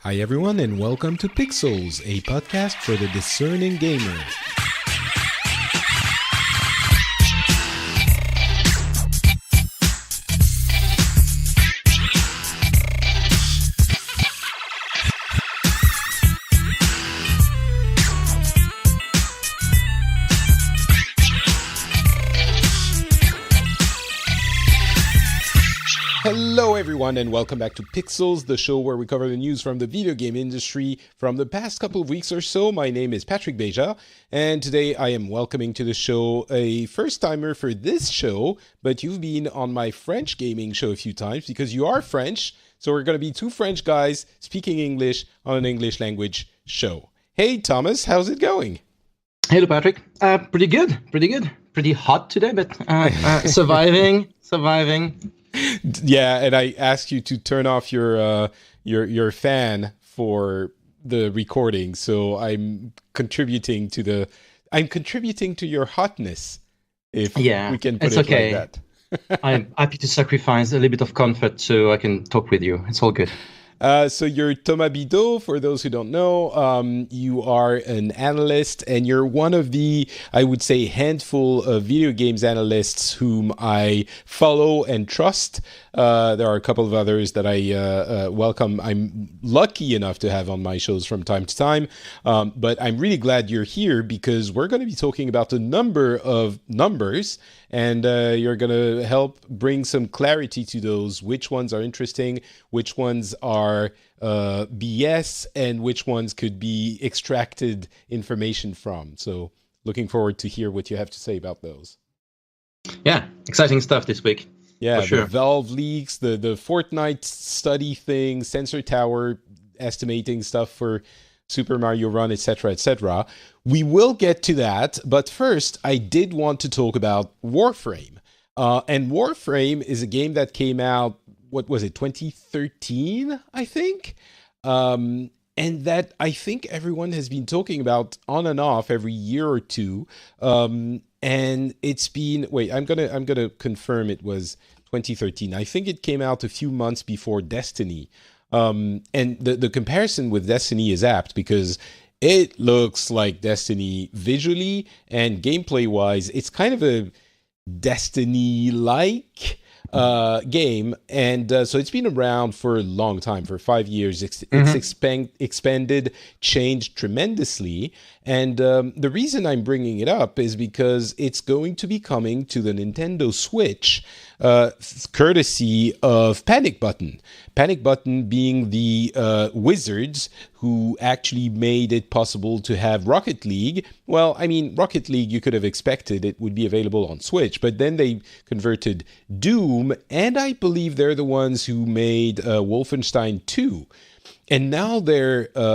Hi everyone and welcome to Pixels, a podcast for the discerning gamer. Hello everyone and welcome back to Pixels, the show where we cover the news from the video game industry from the past couple of weeks or so. My name is Patrick Beja, and today I am welcoming to the show a first-timer for this show, but you've been on my French gaming show a few times because you are French, so we're going to be two French guys speaking English on an English language show. Hey Thomas, how's it going? Hello Patrick, pretty good, pretty hot today, but surviving. Yeah, and I asked you to turn off your fan for the recording, so I'm contributing to your hotness. If we can put it okay. like that. I'm happy to sacrifice a little bit of comfort so I can talk with you. It's all good. So you're Thomas Bidaux, for those who don't know. You are an analyst, and you're one of the, I would say, handful of video games analysts whom I follow and trust. There are a couple of others that I welcome. I'm lucky enough to have on my shows from time to time, but I'm really glad you're here because we're going to be talking about a number of numbers, and you're going to help bring some clarity to those, which ones are interesting, which ones are BS, and which ones could be extracted information from. So looking forward to hear what you have to say about those. Yeah, exciting stuff this week. Yeah, for sure. The Valve leaks, the Fortnite study thing, Sensor Tower estimating stuff for Super Mario Run, etc., etc. We will get to that, but first, I did want to talk about Warframe. And Warframe is a game that came out, 2013, I think? And that I think everyone has been talking about on and off every year or two. And it's been, I'm gonna confirm it was 2013. I think it came out a few months before Destiny. And the comparison with Destiny is apt because it looks like Destiny visually and gameplay-wise. It's kind of a Destiny-like game, and so it's been around for a long time, for 5 years. It's expanded, changed tremendously, and the reason I'm bringing it up is because it's going to be coming to the Nintendo Switch, courtesy of Panic Button. Panic Button being the wizards who actually made it possible to have Rocket League. Well, I mean, Rocket League, you could have expected it would be available on Switch, but then they converted Doom, and I believe they're the ones who made Wolfenstein 2. And now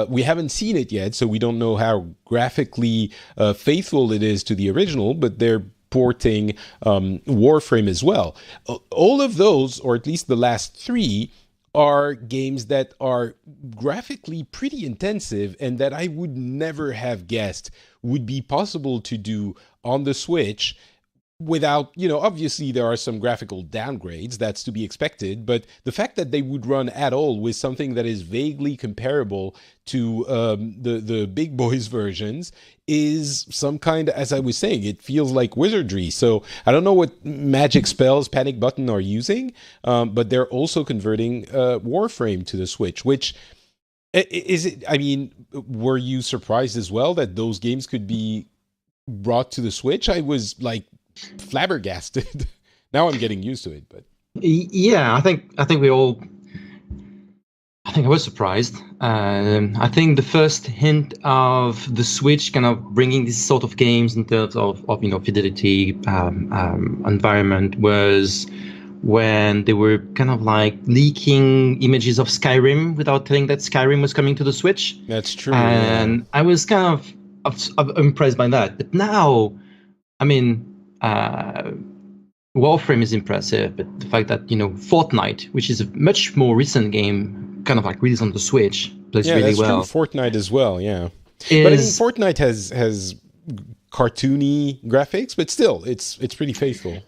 we haven't seen it yet, so we don't know how graphically faithful it is to the original, but they're porting Warframe as well. All of those, or at least the last three, are games that are graphically pretty intensive and that I would never have guessed would be possible to do on the Switch without, obviously there are some graphical downgrades, that's to be expected, but the fact that they would run at all with something that is vaguely comparable to the big boys versions is some kind of, as I was saying, it feels like wizardry. So I don't know what magic spells Panic Button are using, but they're also converting Warframe to the Switch, which is it. I mean, were you surprised as well that those games could be brought to the Switch? I was like flabbergasted. Now I'm getting used to it, but yeah, I think I was surprised. I think the first hint of the Switch kind of bringing this sort of games in terms of fidelity, environment was when they were kind of like leaking images of Skyrim without telling that Skyrim was coming to the Switch. That's true. And I was kind of impressed by that. But now, I mean, Warframe is impressive, but the fact that Fortnite, which is a much more recent game, kind of like released on the Switch, plays really well. True. Fortnite as well, yeah. But I mean, Fortnite has cartoony graphics, but still, it's pretty faithful.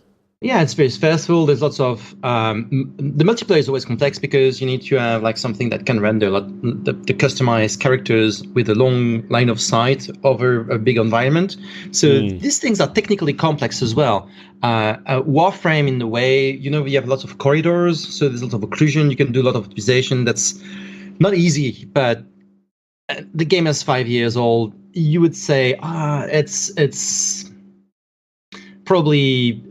Yeah, it's very faithful. There's lots of the multiplayer is always complex because you need to have like something that can render the customized characters with a long line of sight over a big environment. So these things are technically complex as well. Warframe, in the way, you have lots of corridors, so there's a lot of occlusion. You can do a lot of optimization. That's not easy, but the game is 5 years old. You would say, it's probably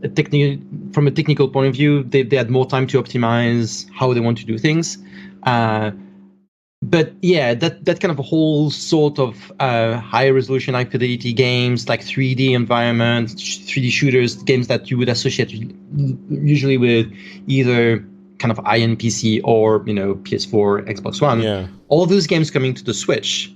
from a technical point of view, they had more time to optimize how they want to do things. But yeah, that kind of a whole sort of high resolution, high fidelity games, like 3D environments, 3D shooters, games that you would associate usually with either kind of high-end PC or PS4, Xbox One. Yeah. All those games coming to the Switch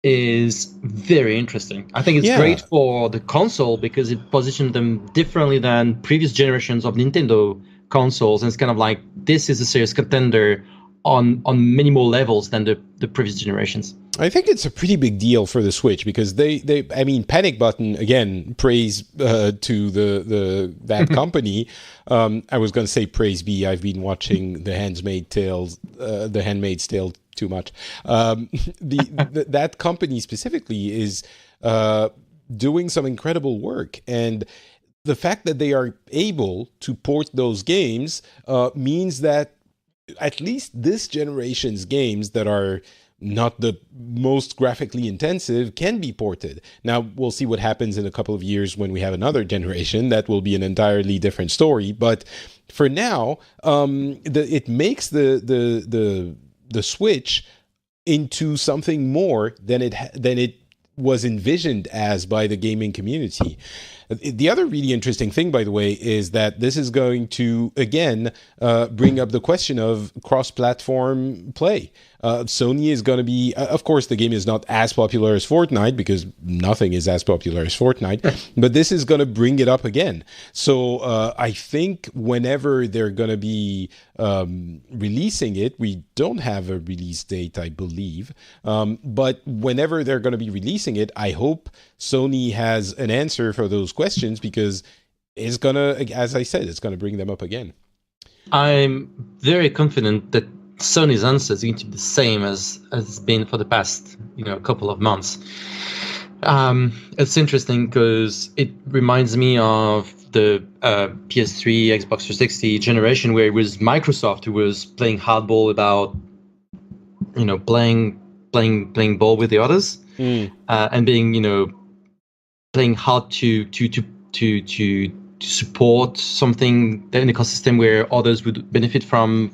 is very interesting. I think it's great for the console because it positioned them differently than previous generations of Nintendo consoles. And it's kind of like, this is a serious contender on many more levels than the previous generations. I think it's a pretty big deal for the Switch because I mean, Panic Button, again, praise to that company. I was going to say praise be. I've been watching The Handmaid's Tale too much. That company specifically is doing some incredible work, and the fact that they are able to port those games means that at least this generation's games that are not the most graphically intensive can be ported. Now, we'll see what happens in a couple of years when we have another generation. That will be an entirely different story. But for now, it makes the Switch into something more than it was envisioned as by the gaming community. The other really interesting thing, by the way, is that this is going to, again, bring up the question of cross-platform play. Sony is going to be, of course, the game is not as popular as Fortnite because nothing is as popular as Fortnite, but this is going to bring it up again. So I think whenever they're going to be releasing it, we don't have a release date, I believe, but whenever they're going to be releasing it, I hope Sony has an answer for those questions because it's going to, as I said, it's going to bring them up again. I'm very confident that Sony's answer is going to be the same as it's been for the past, couple of months. It's interesting because it reminds me of the PS3, Xbox 360 generation where it was Microsoft who was playing hardball about, playing ball with the others, and being, playing hard to support something, an ecosystem where others would benefit from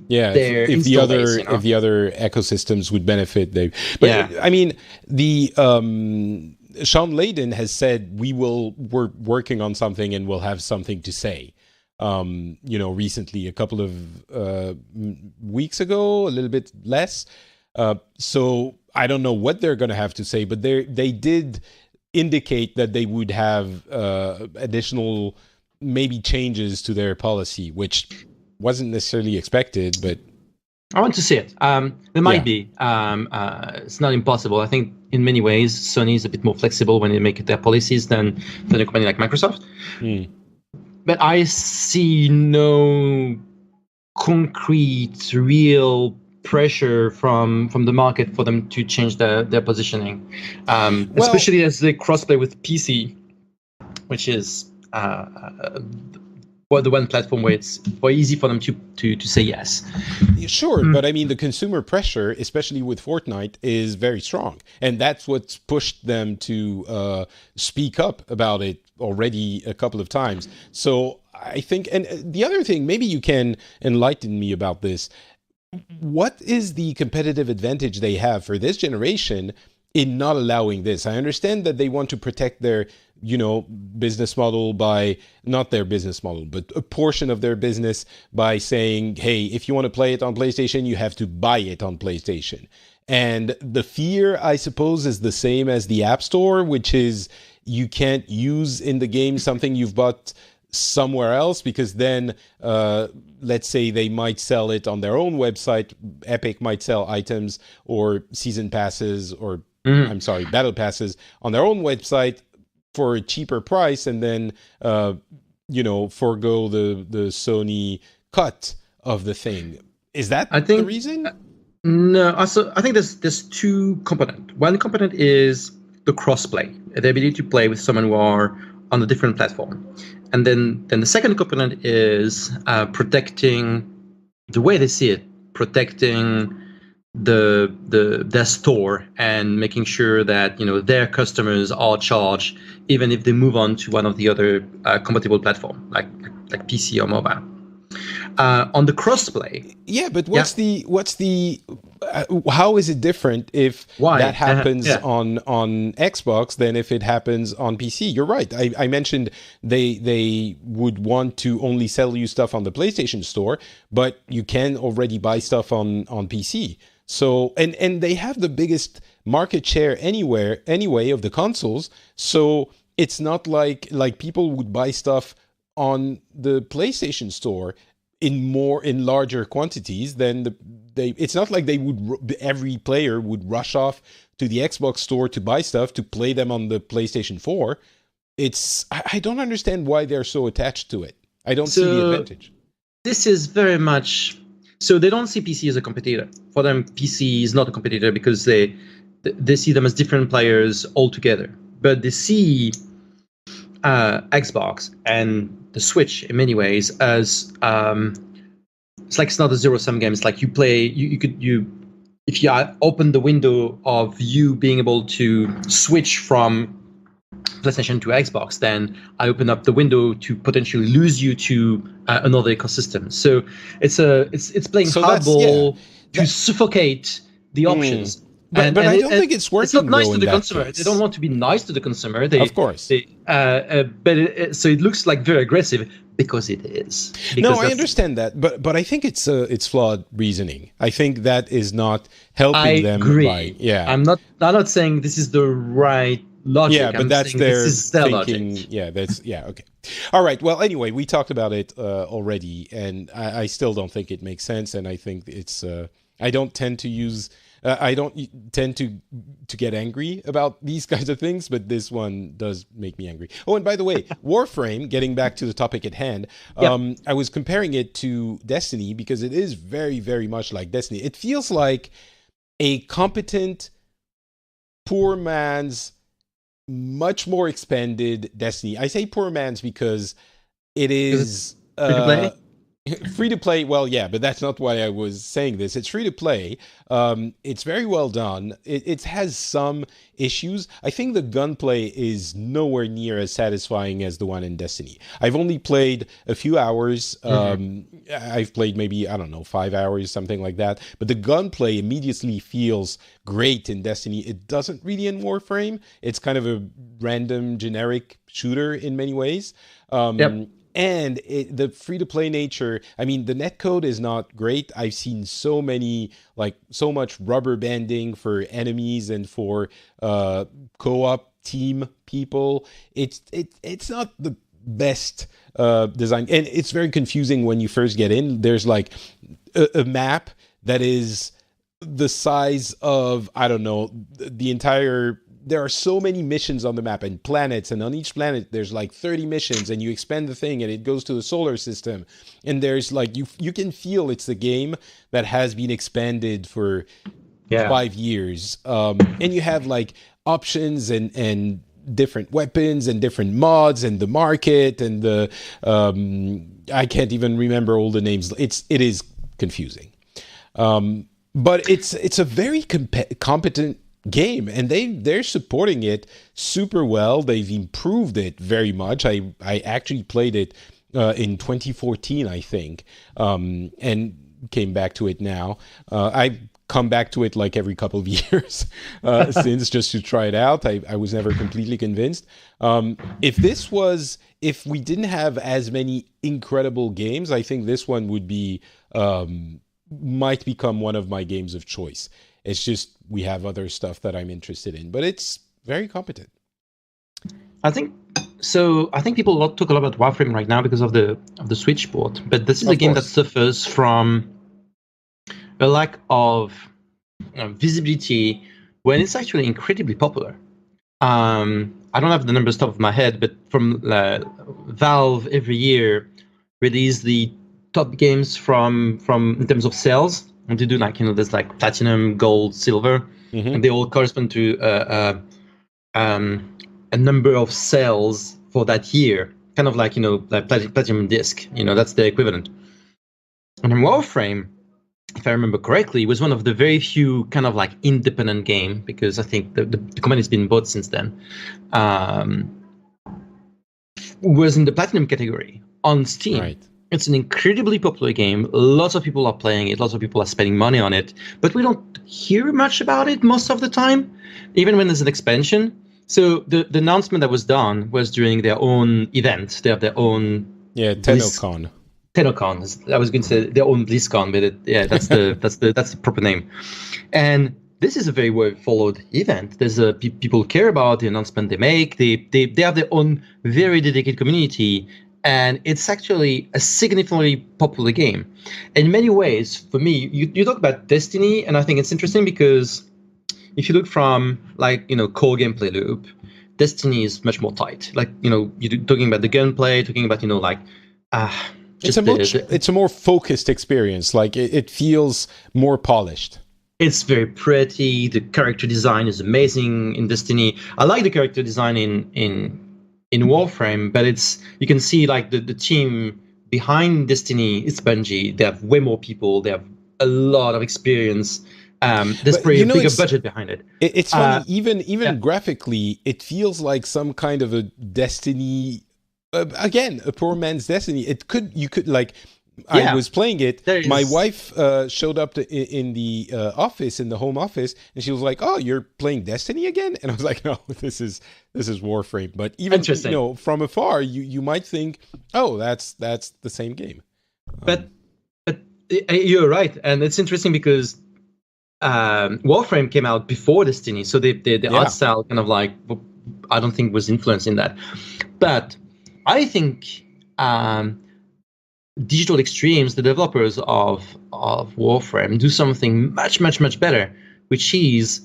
their if the other ecosystems would benefit. I mean, the Sean Layden has said we're working on something and we'll have something to say. Recently, a couple of weeks ago, a little bit less. So I don't know what they're going to have to say, but they did indicate that they would have additional maybe changes to their policy, which wasn't necessarily expected, but I want to see it. There might be. It's not impossible. I think in many ways, Sony is a bit more flexible when they make their policies than a company like Microsoft. But I see no concrete, real pressure from the market for them to change their positioning, especially as they crossplay with PC, which is the one platform where it's more easy for them to say yes. Sure, but I mean, the consumer pressure, especially with Fortnite, is very strong. And that's what's pushed them to speak up about it already a couple of times. So I think, and the other thing, maybe you can enlighten me about this. What is the competitive advantage they have for this generation in not allowing this? I understand that they want to protect their business model by, not their business model, but a portion of their business by saying, hey, if you want to play it on PlayStation, you have to buy it on PlayStation. And the fear, I suppose, is the same as the App Store, which is you can't use in the game something you've bought somewhere else because then, let's say they might sell it on their own website. Epic might sell items or season passes or, battle passes on their own website. for a cheaper price and then forego the Sony cut of the thing. Is that the reason? No. Also, I think there's two components. One component is the crossplay, the ability to play with someone who are on a different platform, and then the second component is protecting the way they see it, protecting their store and making sure that their customers are charged even if they move on to one of the other compatible platform like PC or mobile. On the crossplay, but what's the how is it different if that happens on Xbox than if it happens on PC? You're right. I mentioned they would want to only sell you stuff on the PlayStation Store, but you can already buy stuff on PC. So and they have the biggest market share anyway of the consoles. So it's not like people would buy stuff on the PlayStation Store in larger quantities than it's not like every player would rush off to the Xbox Store to buy stuff to play them on the PlayStation 4. I don't understand why they're so attached to it. I don't see the advantage. This is very much so they don't see PC as a competitor. For them, PC is not a competitor because they see them as different players altogether. But they see Xbox and the Switch in many ways as it's like it's not a zero-sum game. It's like you play if you open the window of you being able to switch from PlayStation to Xbox, then I open up the window to potentially lose you to another ecosystem. So it's playing hardball to suffocate the options. But I don't think it's working. It's not nice to the consumer. They don't want to be nice to the consumer. Of course. So it looks like very aggressive because it is. No, I understand that, but I think it's flawed reasoning. I think that is not helping them. I agree. I'm not saying this is the right logic. Yeah, but that's their thinking. Logic. Okay. All right. Well, anyway, we talked about it already, and I still don't think it makes sense. And I think it's. I don't tend to get angry about these kinds of things, but this one does make me angry. Oh, and by the way, Warframe, getting back to the topic at hand, I was comparing it to Destiny because it is very, very much like Destiny. It feels like a competent, poor man's, much more expanded Destiny. I say poor man's because it is free to play. Well, yeah, but that's not why I was saying this. It's free to play. It's very well done. It has some issues. I think the gunplay is nowhere near as satisfying as the one in Destiny. I've only played a few hours. I've played maybe, 5 hours, something like that. But the gunplay immediately feels great in Destiny. It doesn't really in Warframe. It's kind of a random, generic shooter in many ways. And the free-to-play nature, I mean, the netcode is not great. I've seen so much rubber banding for enemies and for co-op team people. It's not the best design. And it's very confusing when you first get in. There's like a map that is the size of, the entire... There are so many missions on the map and planets, and on each planet there's like 30 missions, and you expand the thing and it goes to the solar system, and there's like you can feel it's a game that has been expanded for 5 years, and you have like options and different weapons and different mods and the market and the I can't even remember all the names. It is confusing, but it's a very competent game, and they're supporting it super well. They've improved it very much. I actually played it in 2014, I think, and came back to it now. I've come back to it like every couple of years since, just to try it out. I was never completely convinced. If we didn't have as many incredible games, I think this one would be might become one of my games of choice. It's just we have other stuff that I'm interested in, but it's very competent. I think people talk a lot about Warframe right now because of the Switch port, but this is a game that suffers from a lack of visibility when it's actually incredibly popular. I don't have the numbers top of my head, but from Valve every year release the top games from in terms of sales, and to do like there's like platinum, gold, silver, and they all correspond to a number of sales for that year, kind of like like platinum disc. That's the equivalent. And Warframe, if I remember correctly, was one of the very few kind of like independent game, because I think the company's been bought since then, was in the platinum category on Steam. Right. It's an incredibly popular game. Lots of people are playing it. Lots of people are spending money on it, but we don't hear much about it most of the time, even when there's an expansion. So the announcement that was done was during their own event. They have their own TennoCon. TennoCon. I was going to say their own BlizzCon, but that's the proper name. And this is a very well followed event. There's people care about the announcement they make. They have their own very dedicated community, and it's actually a significantly popular game. In many ways, for me, you talk about Destiny, and I think it's interesting because if you look from core gameplay loop, Destiny is much more tight. You're talking about the gunplay, talking about it's a more focused experience. Like it feels more polished. It's very pretty. The character design is amazing in Destiny. I like the character design in Warframe, but you can see like the team behind Destiny. It's Bungie. They have way more people. They have a lot of experience. There's probably a bigger budget behind it. It's funny, even graphically, it feels like some kind of a Destiny. Again, a poor man's Destiny. You could I was playing it. My wife showed up in the office, in the home office, and she was like, "Oh, you're playing Destiny again?" And I was like, "No, this is Warframe." But even from afar, you might think, "Oh, that's the same game." But you're right, and it's interesting because Warframe came out before Destiny, so the art style kind of I don't think was influenced in that. But I think Digital Extremes, the developers of Warframe, do something much, much, much better, which is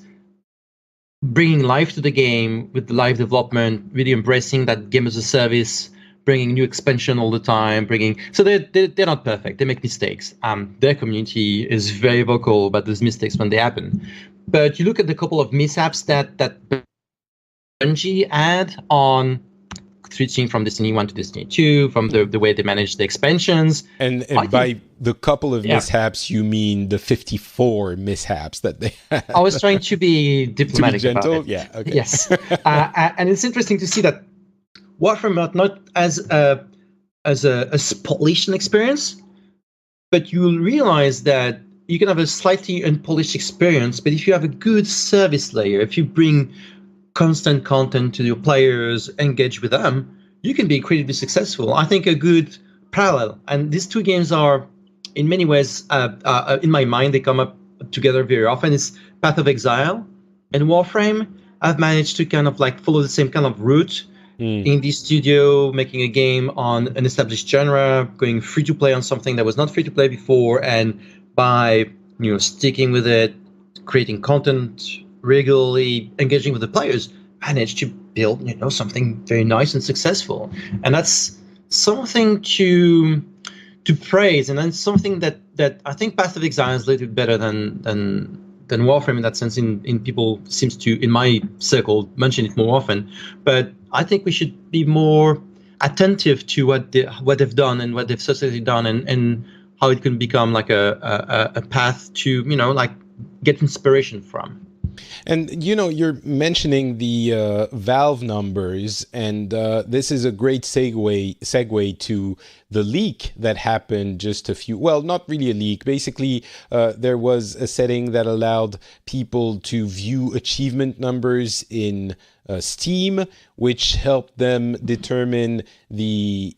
bringing life to the game with the live development, really embracing that game as a service, bringing new expansion all the time, so they're not perfect. They make mistakes. Their community is very vocal about those mistakes when they happen. But you look at the couple of mishaps that Bungie had on switching from Destiny 1 to Destiny 2, from the way they manage the expansions. And by the couple of mishaps, you mean the 54 mishaps that they had. I was trying to be diplomatic to be gentle? about it. Yeah, okay. Yes. And it's interesting to see that Warframe not as a polished experience, but you will realize that you can have a slightly unpolished experience, but if you have a good service layer, if you bring constant content to your players, engage with them, you can be incredibly successful. I think a good parallel, and these two games are, in many ways, in my mind, they come up together very often, is Path of Exile and Warframe. I've managed to kind of follow the same kind of route in the studio, making a game on an established genre, going free to play on something that was not free to play before, and by sticking with it, creating content regularly, engaging with the players, managed to build something very nice and successful. And that's something to praise, and then something that I think Path of Exile is a little bit better than Warframe in that sense. In people seems to, in my circle, mention it more often. But I think we should be more attentive to what they've done and what they've successfully done, and how it can become like a path to get inspiration from. And you're mentioning the Valve numbers, and this is a great segue to the leak that happened not really a leak. Basically, there was a setting that allowed people to view achievement numbers in Steam, which helped them determine the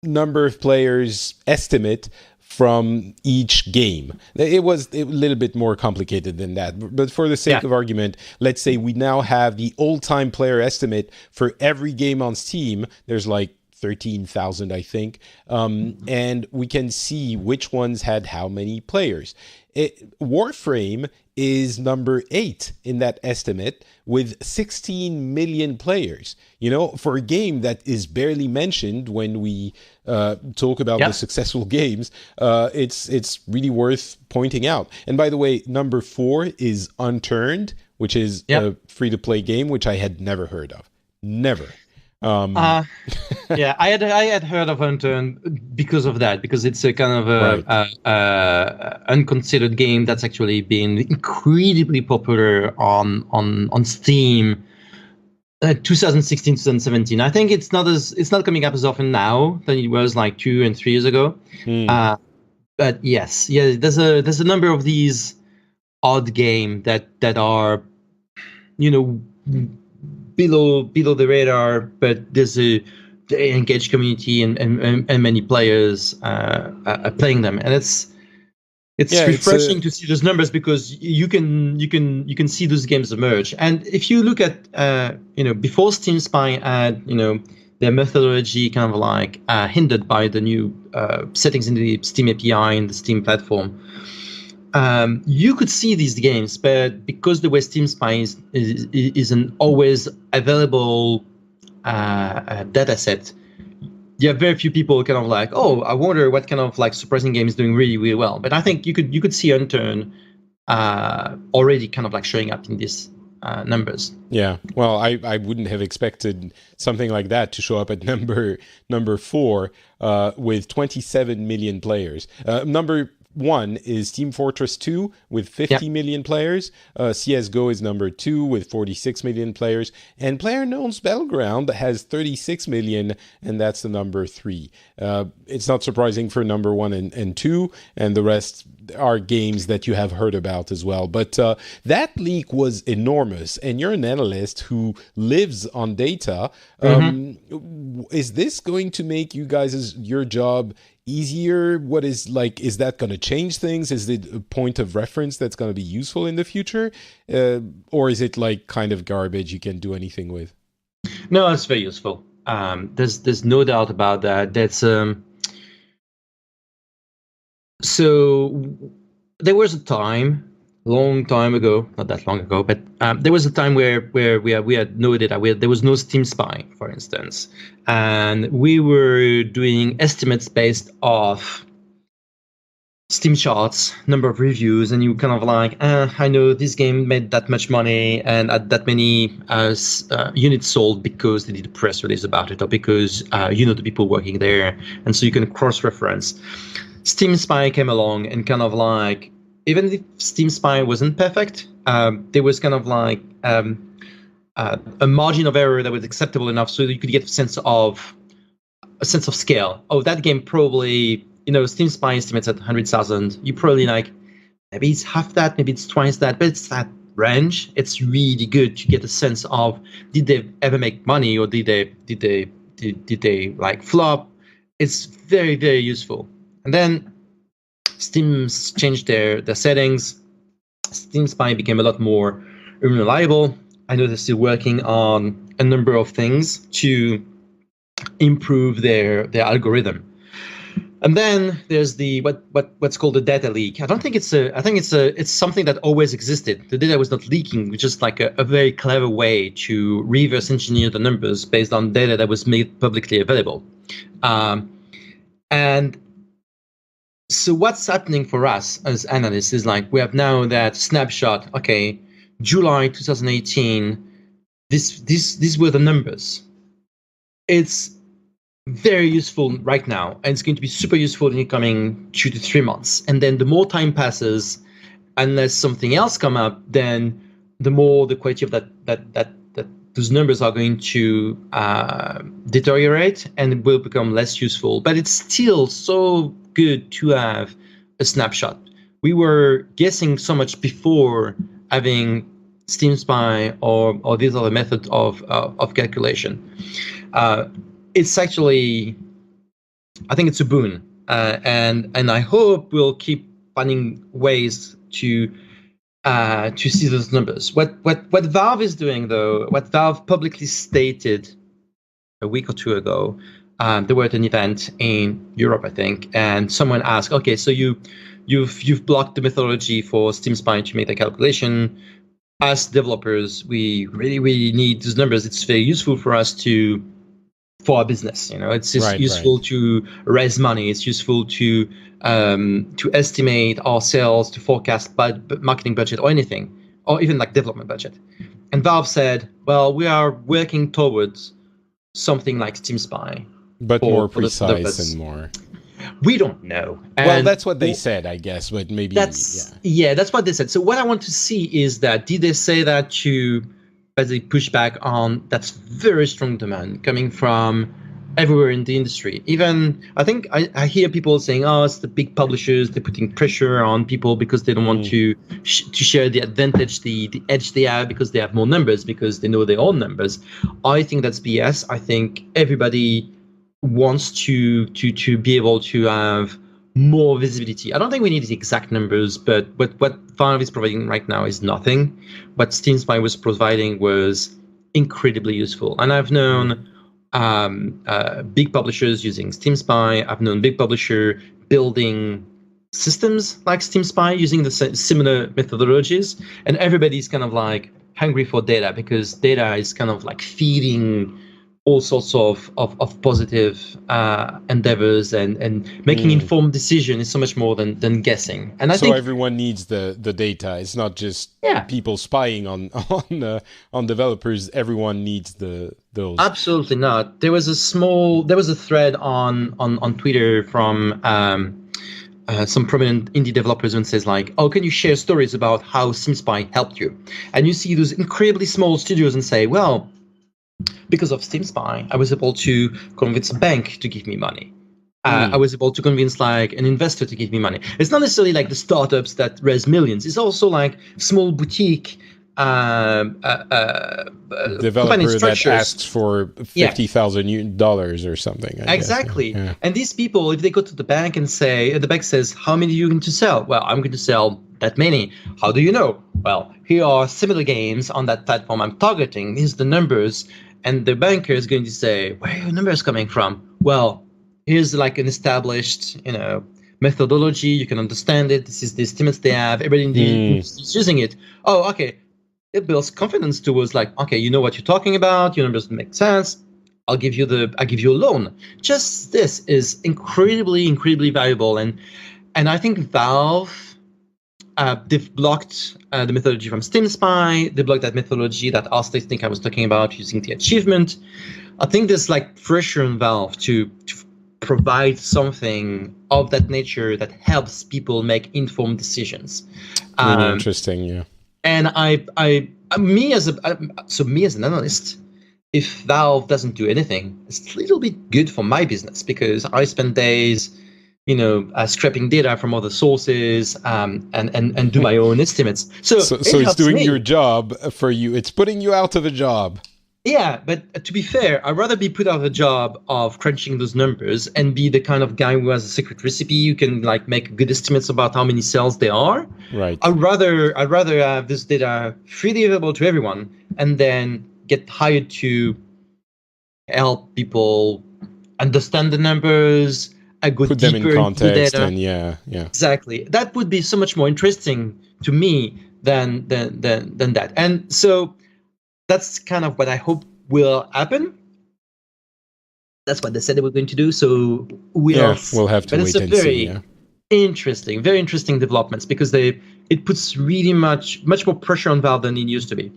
number of players estimate from each game. It was a little bit more complicated than that, but for the sake of argument, let's say we now have the all-time player estimate for every game on Steam. There's 13,000, I think. And we can see which ones had how many players. Warframe is number 8 in that estimate with 16 million players. You know, for a game that is barely mentioned when we talk about the successful games, it's really worth pointing out. And by the way, number 4 is Unturned, which is a free-to-play game, which I had never heard of. Never. I had heard of Anthem because of that, because it's a kind of unconsidered game that's actually been incredibly popular on Steam. 2016, 2017. I think it's not coming up as often now than it was like 2 and 3 years ago. But yes, there's a number of these odd games that are, you know, below the radar, but there's a engaged community and many players playing them, and it's refreshing to see those numbers, because you can see those games emerge. And if you look at before Steam Spy had their methodology kind of like hindered by the new settings in the Steam API and the Steam platform, you could see these games, but because the way Steam Spy is an always available data set, you have very few people kind of like, oh, I wonder what kind of like surprising game is doing really, really well. But I think you could see Unturned already kind of like showing up in these numbers. Yeah, well, I wouldn't have expected something like that to show up at number 4 with 27 million players. Number 1 is Team Fortress 2 with 50 million players. CSGO is number 2 with 46 million players. And PlayerUnknown's Battleground has 36 million, and that's the number 3. It's not surprising for number 1 and 2, and the rest are games that you have heard about as well. But that leak was enormous, and you're an analyst who lives on data. Is this going to make your job easier? Is that going to change things? Is it a point of reference that's going to be useful in the future? Or is it like kind of garbage you can do anything with? No, it's very useful. There's no doubt about that. That's so there was a time, long time ago, not that long ago, but there was a time where we had no data. There was no Steam Spy, for instance, and we were doing estimates based off Steam charts, number of reviews, and you kind of like, I know this game made that much money and at that many units sold because they did a press release about it, or because the people working there, and so you can cross-reference. Steam Spy came along and kind of like, even if Steam Spy wasn't perfect, there was kind of like a margin of error that was acceptable enough so that you could get a sense of scale. Oh, that game probably, Steam Spy estimates at 100,000. You probably like, maybe it's half that, maybe it's twice that, but it's that range. It's really good to get a sense of, did they ever make money, or did they like flop? It's very, very useful. And then Steam's changed their settings. Steam Spy became a lot more reliable. I know they're still working on a number of things to improve their algorithm. And then there's the what's called the data leak. I think it's something that always existed. The data was not leaking, it was just like a very clever way to reverse engineer the numbers based on data that was made publicly available. And so what's happening for us as analysts is like, we have now that snapshot. Okay, July 2018. These were the numbers. It's very useful right now, and it's going to be super useful in the coming 2 to 3 months. And then the more time passes, unless something else come up, then the more the quality of that those numbers are going to deteriorate and will become less useful. But it's still so good to have a snapshot. We were guessing so much before having Steam Spy or these other methods of calculation. It's actually, I think it's a boon, and I hope we'll keep finding ways to see those numbers. What Valve is doing, though, what Valve publicly stated a week or two ago, They were at an event in Europe, I think, and someone asked, "Okay, so you've blocked the methodology for Steam Spy to make the calculation. As developers, we really need those numbers. It's very useful for us for our business. It's just useful to raise money. It's useful to estimate our sales, to forecast marketing budget or anything, or even like development budget." And Valve said, "Well, we are working towards something like Steam Spy, but more precise and more." We don't know. Well, that's what they said, I guess, but maybe that's what they said. So what I want to see is that did they say that to basically push back on that's very strong demand coming from everywhere in the industry. Even I think I hear people saying, "Oh, it's the big publishers. They're putting pressure on people because they don't want to share the advantage, the edge they have because they have more numbers because they know their own numbers." I think that's BS. I think everybody wants to be able to have more visibility. I don't think we need the exact numbers, but what Valve is providing right now is nothing. What Steam Spy was providing was incredibly useful, and I've known big publishers using Steam Spy. I've known big publisher building systems like Steam Spy using the similar methodologies, and everybody's kind of like hungry for data because data is kind of like feeding all sorts of positive endeavors, and making informed decision is so much more than guessing. And I think everyone needs the data. It's not just people spying on developers. Everyone needs those. Absolutely not. There was a thread on Twitter from some prominent indie developers and says like, "Oh, can you share stories about how Steam Spy helped you?" And you see those incredibly small studios and say, "Well, because of Steam Spy, I was able to convince a bank to give me money. I was able to convince like an investor to give me money." It's not necessarily like the startups that raise millions. It's also like small boutique developer that asks for $50,000 or something. I exactly. guess. Yeah. And these people, if they go to the bank and say, the bank says, "How many are you going to sell?" "Well, I'm going to sell that many." "How do you know?" "Well, here are similar games on that platform I'm targeting. Here's the numbers." And the banker is going to say, "Where are your numbers coming from?" "Well, here's like an established, methodology. You can understand it. This is the estimates they have. Everybody in the industry is using it." "Oh, okay." It builds confidence towards like, "Okay, you know what you're talking about. Your numbers make sense. I'll give you a loan." Just this is incredibly valuable. And I think Valve, they've blocked the methodology from Steam Spy. They blocked that methodology that I was talking about using the achievement. I think there's like pressure on Valve to provide something of that nature that helps people make informed decisions. Really interesting, yeah. And me as an analyst, if Valve doesn't do anything, it's a little bit good for my business because I spend days, scraping data from other sources, and do my own estimates. So it's doing your job for you. It's putting you out of a job. Yeah, but to be fair, I'd rather be put out of a job of crunching those numbers and be the kind of guy who has a secret recipe who can like make good estimates about how many cells there are. Right. I'd rather have this data freely available to everyone and then get hired to help people understand the numbers, go put deeper them in context, into the data. and yeah. Exactly. That would be so much more interesting to me than that. And so that's kind of what I hope will happen. That's what they said they were going to do. So we'll have to wait and see. Yeah. Very interesting developments because it puts really much more pressure on Valve than it used to be.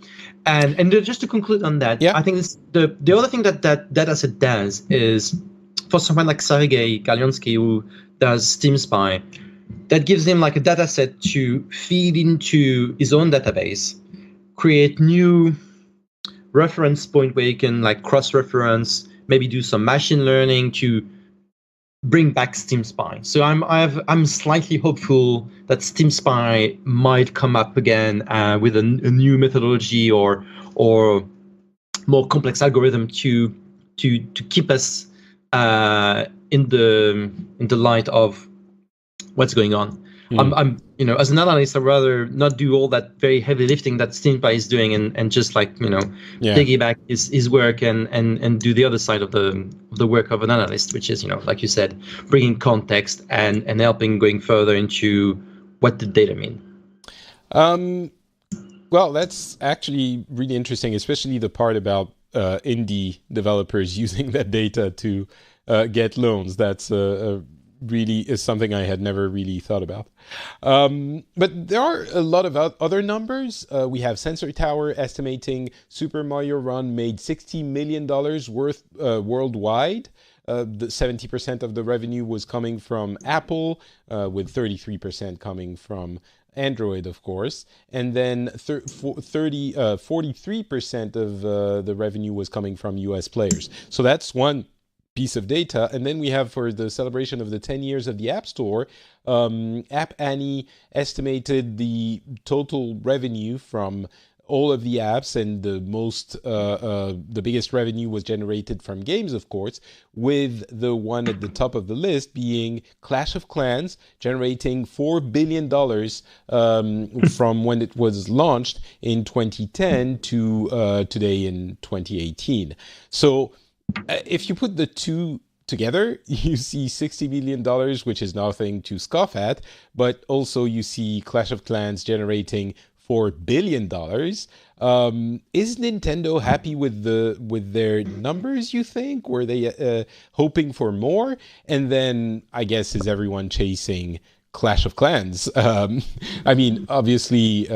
And just to conclude on that, I think the other thing that dataset does is for someone like Sergei Galyonsky who does Steam Spy, that gives him like a dataset to feed into his own database, create new reference point where you can like cross-reference, maybe do some machine learning to bring back Steam Spy. So I'm slightly hopeful that Steam Spy might come up again with a new methodology or more complex algorithm to keep us in the light of what's going on. I'm as an analyst, I'd rather not do all that very heavy lifting that Steampai is doing, and just piggyback his work and do the other side of the work of an analyst, which is like you said, bringing context and helping going further into what the data mean. Well, that's actually really interesting, especially the part about indie developers using that data to get loans. That's really is something I had never really thought about. But there are a lot of other numbers. We have Sensor Tower estimating Super Mario Run made $60 million worth worldwide. The 70% of the revenue was coming from Apple, with 33% coming from Android, of course, and then 43% of the revenue was coming from US players. So that's one piece of data. And then we have, for the celebration of the 10 years of the App Store, App Annie estimated the total revenue from all of the apps, and the biggest revenue was generated from games, of course, with the one at the top of the list being Clash of Clans, generating $4 billion from when it was launched in 2010 to today in 2018. So if you put the two together, you see $60 million, which is nothing to scoff at, but also you see Clash of Clans generating $4 billion. Is Nintendo happy with their numbers, you think? Were they hoping for more? And then, I guess, is everyone chasing Clash of Clans? I mean, obviously,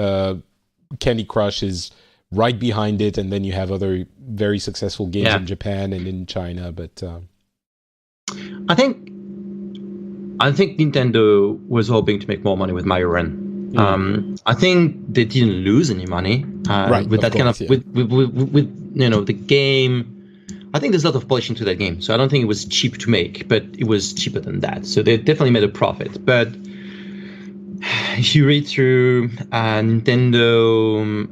Candy Crush is right behind it, and then you have other very successful games in Japan and in China, but... I think Nintendo was hoping to make more money with Mario Run. I think they didn't lose any money with that kind of with the game. I think there's a lot of polishing to that game, so I don't think it was cheap to make, but it was cheaper than that. So they definitely made a profit. But if you read through Nintendo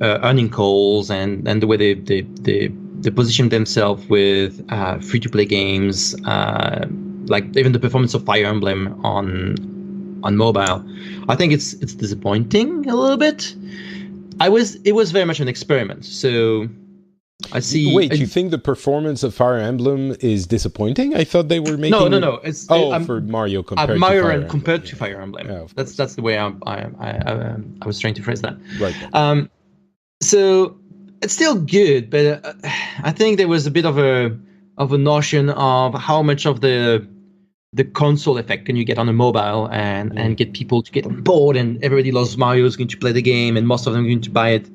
earning calls and the way they position themselves with free-to-play games, like even the performance of Fire Emblem on mobile, I think it's disappointing a little bit. It was very much an experiment. So I see. Wait, you think the performance of Fire Emblem is disappointing? I thought they were making. No. It's for Mario compared to Mario Fire Run Emblem. compared to Fire Emblem. Yeah, that's the way I was trying to phrase that. Right. So it's still good, but I think there was a bit of a notion of how much of the console effect can you get on a mobile and get people to get on board, and everybody loves Mario is going to play the game and most of them are going to buy it.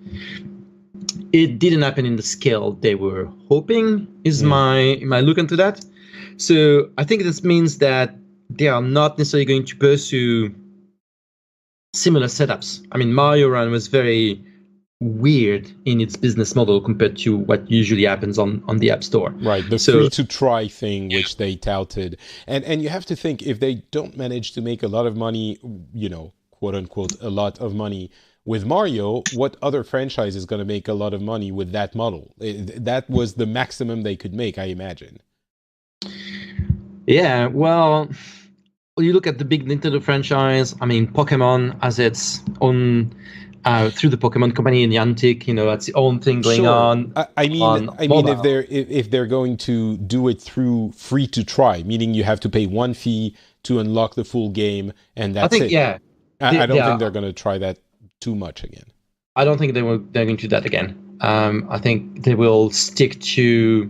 It didn't happen in the scale they were hoping, is my look into that. So I think this means that they are not necessarily going to pursue similar setups. I mean, Mario Run was very weird in its business model compared to what usually happens on the App Store. Right, the free-to-try thing, which they touted. And you have to think, if they don't manage to make a lot of money, quote-unquote, a lot of money with Mario, what other franchise is going to make a lot of money with that model? That was the maximum they could make, I imagine. Yeah, well, you look at the big Nintendo franchise, I mean, Pokemon has its own... through the Pokemon Company and Niantic, that's the own thing going on. I mean, if they're going to do it through free to try, meaning you have to pay one fee to unlock the full game, and that's it. Yeah. I don't think they're going to try that too much again. I don't think they're going to do that again. I think they will stick to,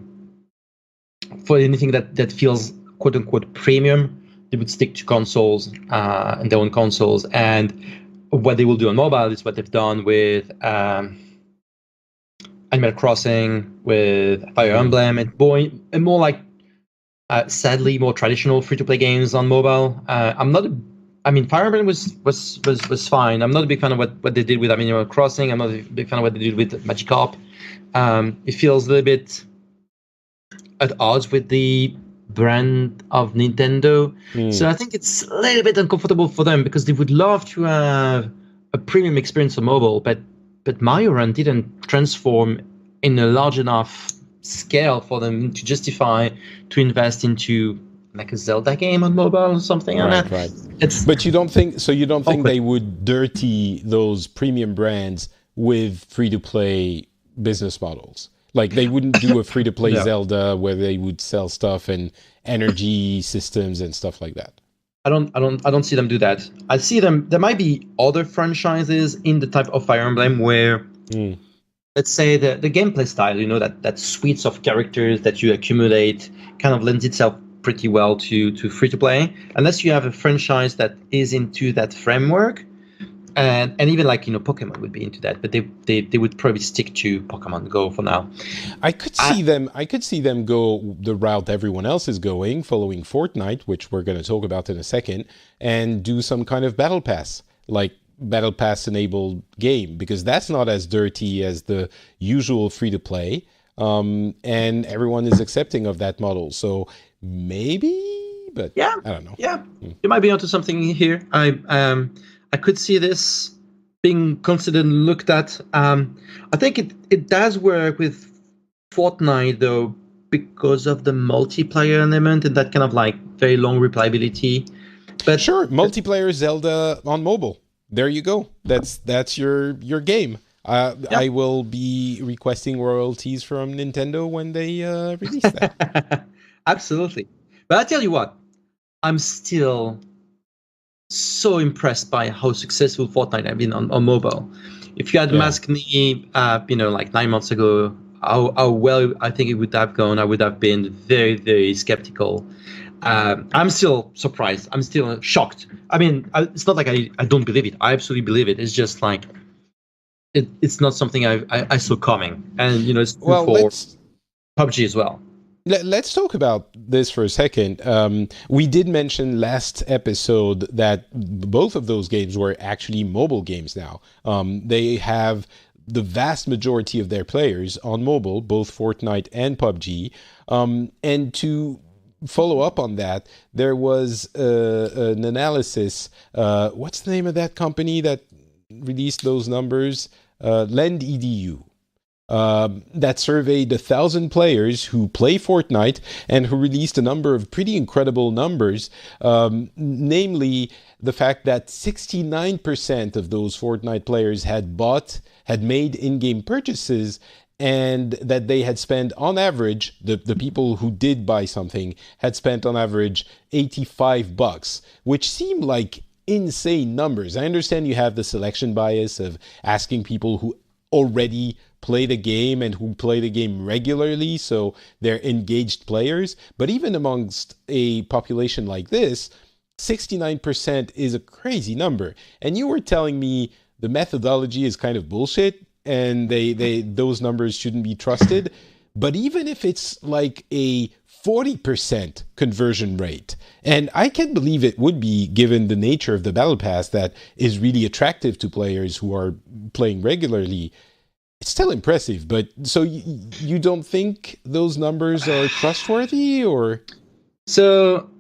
for anything that feels quote unquote premium, they would stick to consoles and their own consoles. And what they will do on mobile is what they've done with Animal Crossing, with Fire Emblem, and more like, sadly, more traditional free-to-play games on mobile. Fire Emblem was fine. I'm not a big fan of what they did with Animal Crossing. I'm not a big fan of what they did with Magikarp. It feels a little bit at odds with the brand of Nintendo. So I think it's a little bit uncomfortable for them, because they would love to have a premium experience on mobile, but Mario Run didn't transform in a large enough scale for them to justify to invest into like a Zelda game on mobile or something like that. Right. It's But you don't think so? You don't think awkward. they would dirty those premium brands with free-to-play business models? Like they wouldn't do a free-to-play No. Zelda where they would sell stuff and energy systems and stuff like that. I don't see them do that. I see them. There might be other franchises in the type of Fire Emblem where, Mm. let's say, the gameplay style, that suites of characters that you accumulate kind of lends itself pretty well to free to play. Unless you have a franchise that is into that framework, and even like Pokemon would be into that, but they would probably stick to Pokemon Go for now. I could see them. I could see them go the route everyone else is going, following Fortnite, which we're going to talk about in a second, and do some kind of battle pass, like battle pass enabled game, because that's not as dirty as the usual free to play, and everyone is accepting of that model. So maybe, but Yeah, I don't know. yeah, you might be onto something here. I could see this being considered and looked at. I think it does work with Fortnite though, because of the multiplayer element and that kind of like very long replayability. But Sure, multiplayer Zelda on mobile. There you go. That's your game. I will be requesting royalties from Nintendo when they release that. absolutely. But I tell you what, I'm still so impressed by how successful Fortnite have been on mobile. If you had asked me, like 9 months ago, how well I think it would have gone, I would have been very, very skeptical. I'm still surprised. I'm still shocked. I mean, it's not like I don't believe it. I absolutely believe it. It's just like it's not something I saw coming, and it's true Well, for PUBG as well. let's talk about this for a second. We did mention last episode that both of those games were actually mobile games now. They have the vast majority of their players on mobile, both Fortnite and PUBG. And to follow up on that, there was an analysis. What's the name of that company that released those numbers? Lend EDU. That surveyed 1,000 players who play Fortnite and who released a number of pretty incredible numbers, namely the fact that 69% of those Fortnite players had made in-game purchases, and that they had spent on average, the people who did buy something had spent on average $85, which seemed like insane numbers. I understand you have the selection bias of asking people who already play the game and who play the game regularly, so they're engaged players. But even amongst a population like this, 69% is a crazy number. And you were telling me the methodology is kind of bullshit and those numbers shouldn't be trusted. But even if it's like a 40% conversion rate, and I can believe it would be given the nature of the battle pass that is really attractive to players who are playing regularly, it's still impressive. But so you don't think those numbers are trustworthy, or? So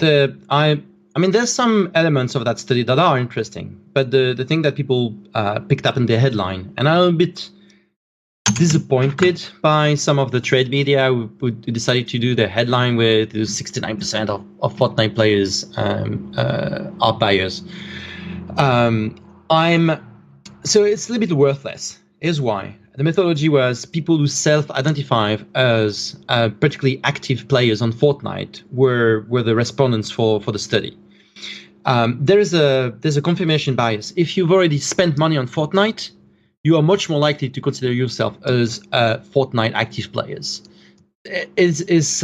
I mean, there's some elements of that study that are interesting, but the thing that people picked up in the headline, and I'm a bit disappointed by some of the trade media who decided to do the headline with 69% of Fortnite players are buyers. So it's a little bit worthless. Here's why. The methodology was people who self-identify as particularly active players on Fortnite were the respondents for the study. There's a confirmation bias. If you've already spent money on Fortnite, you are much more likely to consider yourself as Fortnite active players. There's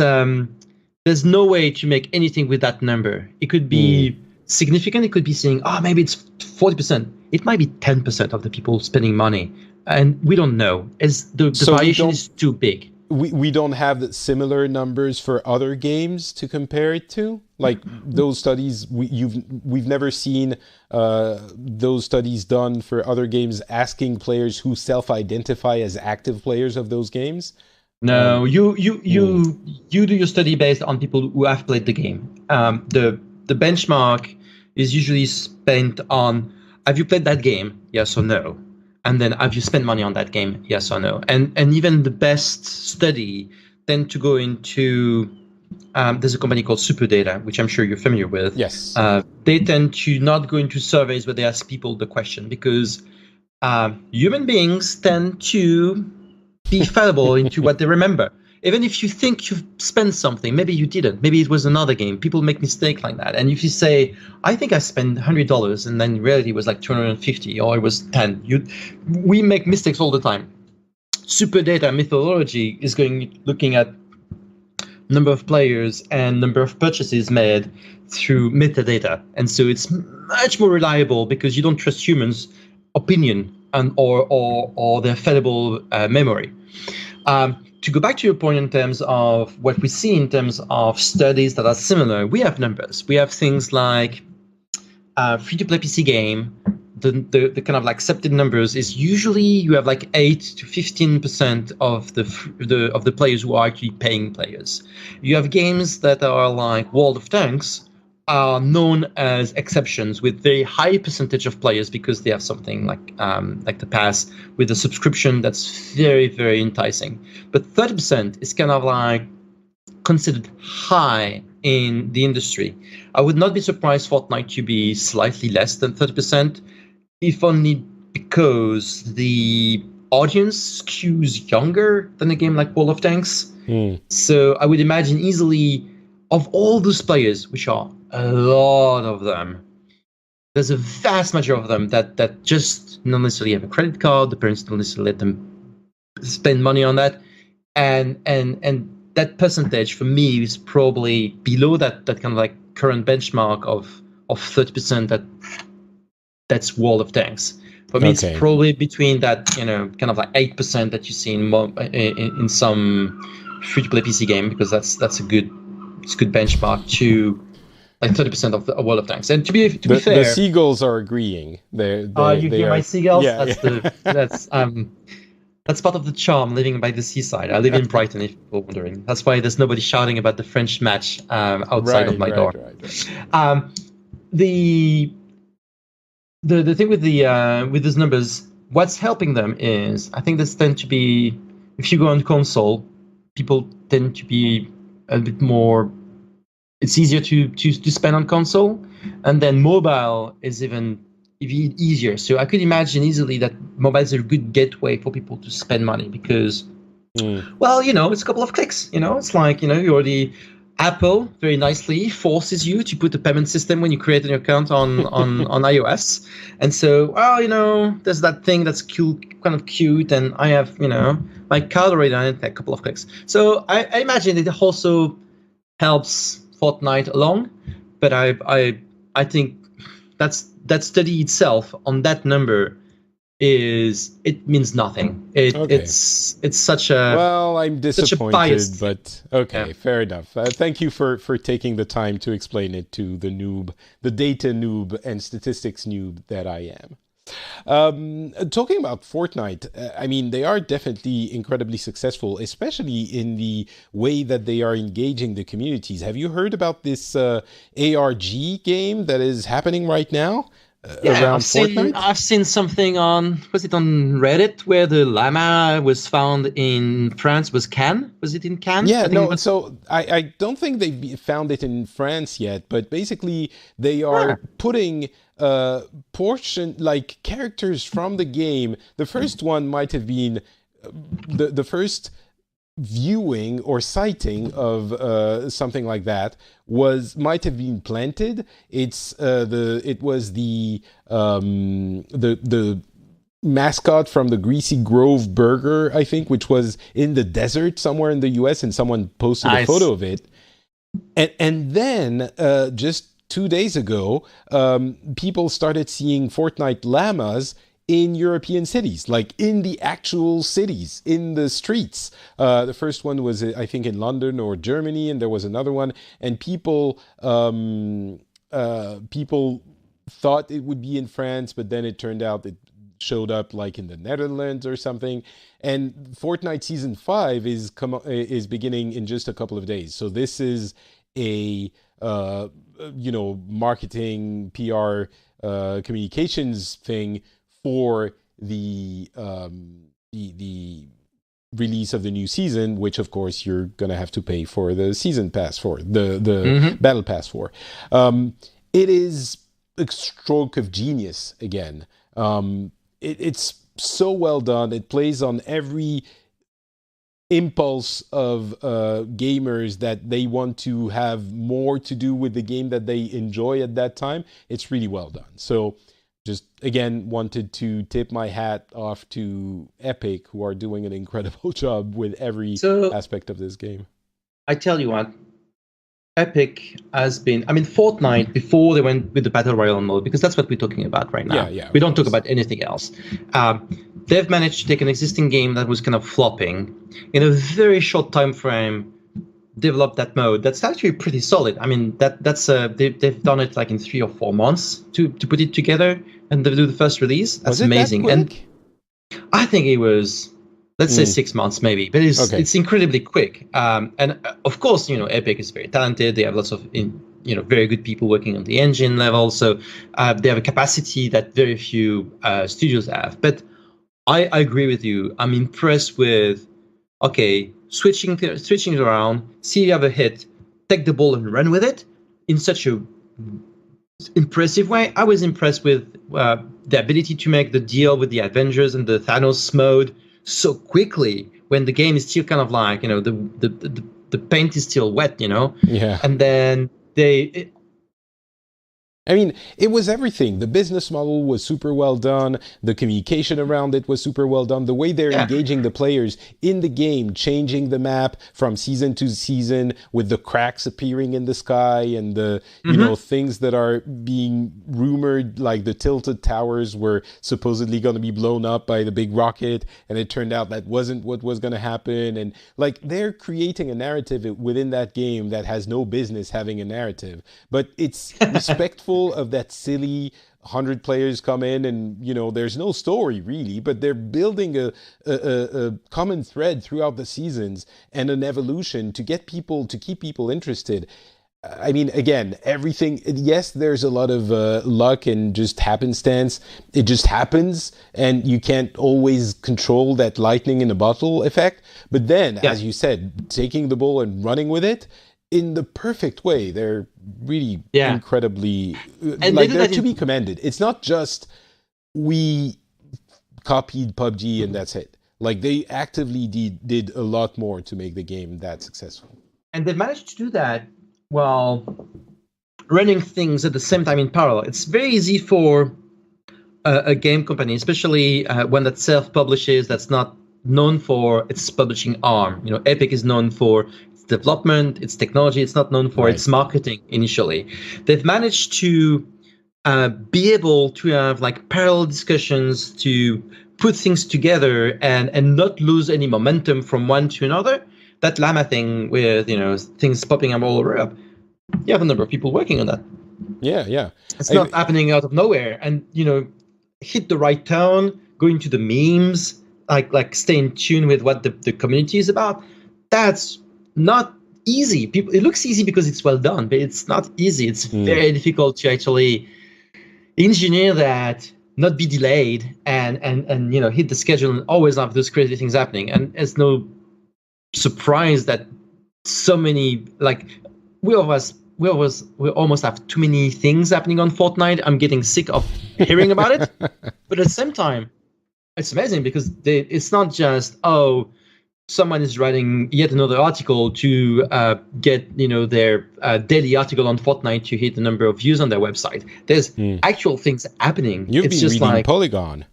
no way to make anything with that number. It could be significant. It could be saying, maybe it's 40%. It might be 10% of the people spending money. And we don't know. The variation is too big. We don't have similar numbers for other games to compare it to, like those studies. We've never seen those studies done for other games asking players who self-identify as active players of those games. No, you do your study based on people who have played the game. The benchmark is usually spent on, have you played that game? Yes or no? And then have you spent money on that game? Yes or no? And even the best study tend to go into there's a company called Superdata, which I'm sure you're familiar with. Yes. They tend to not go into surveys where they ask people the question because human beings tend to be fallible into what they remember. Even if you think you've spent something, maybe you didn't. Maybe it was another game. People make mistakes like that. And if you say, I think I spent $100, and then in reality it was like 250 or it was 10, we make mistakes all the time. Superdata methodology is looking at number of players and number of purchases made through metadata. And so it's much more reliable because you don't trust humans' opinion or their fallible memory. To go back to your point in terms of what we see in terms of studies that are similar, we have numbers. We have things like free-to-play PC game. The kind of like accepted numbers is usually you have like 8 to 15% of the players who are actually paying players. You have games that are like World of Tanks are known as exceptions with very high percentage of players because they have something like the pass with a subscription that's very, very enticing. But 30% is kind of like considered high in the industry. I would not be surprised Fortnite to be slightly less than 30%, if only because the audience skews younger than a game like World of Tanks. So I would imagine easily of all those players, which are a lot of them, there's a vast majority of them that just not necessarily have a credit card. The parents don't necessarily let them spend money on that, and that percentage for me is probably below that kind of like current benchmark of 30%. That's World of Tanks. For me, it's probably between that, kind of like 8% that you see in some free-to-play PC game, because that's a good benchmark to like 30% of the World of Tanks. And to be fair, the seagulls are agreeing. You hear my seagulls? Yeah, that's part of the charm living by the seaside. I live in Brighton, if you're wondering. That's why there's nobody shouting about the French match outside of my door. Right. The thing with these numbers, what's helping them is I think this tend to be, if you go on console, people tend to be a bit more. It's easier to spend on console, and then mobile is even easier. So I could imagine easily that mobile is a good gateway for people to spend money because, well, it's a couple of clicks. It's like you already. Apple very nicely forces you to put a payment system when you create an account on iOS, and so there's that thing that's kind of cute, and I have my card already on it, a couple of clicks. So I imagine it also helps Fortnite along, but I think that study itself on that number it means nothing. It's such a well, I'm disappointed, but okay, yeah. Fair enough. Thank you for taking the time to explain it to the noob, the data noob and statistics noob that I am. Talking about Fortnite, I mean, they are definitely incredibly successful, especially in the way that they are engaging the communities. Have you heard about this ARG game that is happening right now? Around Fortnite? I've seen something was it on Reddit where the llama was found in France? Was it in Cannes? Yeah, no, so I don't think they found it in France yet, but basically they are putting characters from the game. The first one might have been the first viewing or sighting of something like that might have been planted. It was the mascot from the Greasy Grove Burger, I think, which was in the desert somewhere in the US, and someone posted a photo of it. And then just 2 days ago, people started seeing Fortnite llamas in European cities, like in the actual cities, in the streets. The first one was, I think, in London or Germany, and there was another one. And people thought it would be in France, but then it turned out it showed up like in the Netherlands or something. And Fortnite Season 5 is beginning in just a couple of days. So this is a marketing, PR, communications thing for the release of the new season, which of course you're gonna have to pay for the season pass for, the battle pass for. It is a stroke of genius again. It's so well done. It plays on every impulse of gamers that they want to have more to do with the game that they enjoy at that time. It's really well done. So just again wanted to tip my hat off to Epic, who are doing an incredible job with every aspect of this game. I tell you what, Epic has been, I mean, Fortnite, before they went with the Battle Royale mode, because that's what we're talking about right now. We don't talk about anything else. They've managed to take an existing game that was kind of flopping, in a very short time frame, develop that mode. That's actually pretty solid. I mean, they've done it like in 3 or 4 months to put it together and do the first release. That's amazing. And I think it was, let's say 6 months maybe, but it's incredibly quick. And of course, Epic is very talented. They have lots of very good people working on the engine level. So they have a capacity that very few studios have. But I agree with you. I'm impressed with, switching it around, see you have a hit, take the ball and run with it in such a impressive way. I was impressed with the ability to make the deal with the Avengers and the Thanos mode so quickly when the game is still kind of like, the paint is still wet, Yeah. And then it was everything. The business model was super well done. The communication around it was super well done. The way they're engaging the players in the game, changing the map from season to season with the cracks appearing in the sky and the, things that are being rumored, like the tilted towers were supposedly going to be blown up by the big rocket. And it turned out that wasn't what was going to happen. And like they're creating a narrative within that game that has no business having a narrative, but it's respectful of that silly 100 players come in and there's no story really, but they're building a common thread throughout the seasons and an evolution to keep people interested. I mean, again, everything, yes, there's a lot of luck and just happenstance. It just happens and you can't always control that lightning in a bottle effect, but then as you said, taking the ball and running with it in the perfect way. They're really incredibly, and they're to be commended. It's not just we copied PUBG and that's it. Like they actively did a lot more to make the game that successful. And they managed to do that while running things at the same time in parallel. It's very easy for a game company, especially one that self-publishes, that's not known for its publishing arm. Epic is known for development, its technology. It's not known for its marketing initially. They've managed to be able to have like parallel discussions to put things together and not lose any momentum from one to another. That llama thing with things popping up all over, you have a number of people working on that. Yeah. It's not happening out of nowhere, and hit the right tone, go into the memes, like stay in tune with what the community is about. That's not easy. It looks easy because it's well done, but it's not easy. It's very difficult to actually engineer that, not be delayed, and hit the schedule and always have those crazy things happening. And it's no surprise that so many, like we almost have too many things happening on Fortnite. I'm getting sick of hearing about it. But at the same time, it's amazing because it's not just someone is writing yet another article to get their daily article on Fortnite to hit the number of views on their website. There's actual things happening. You've been reading like Polygon.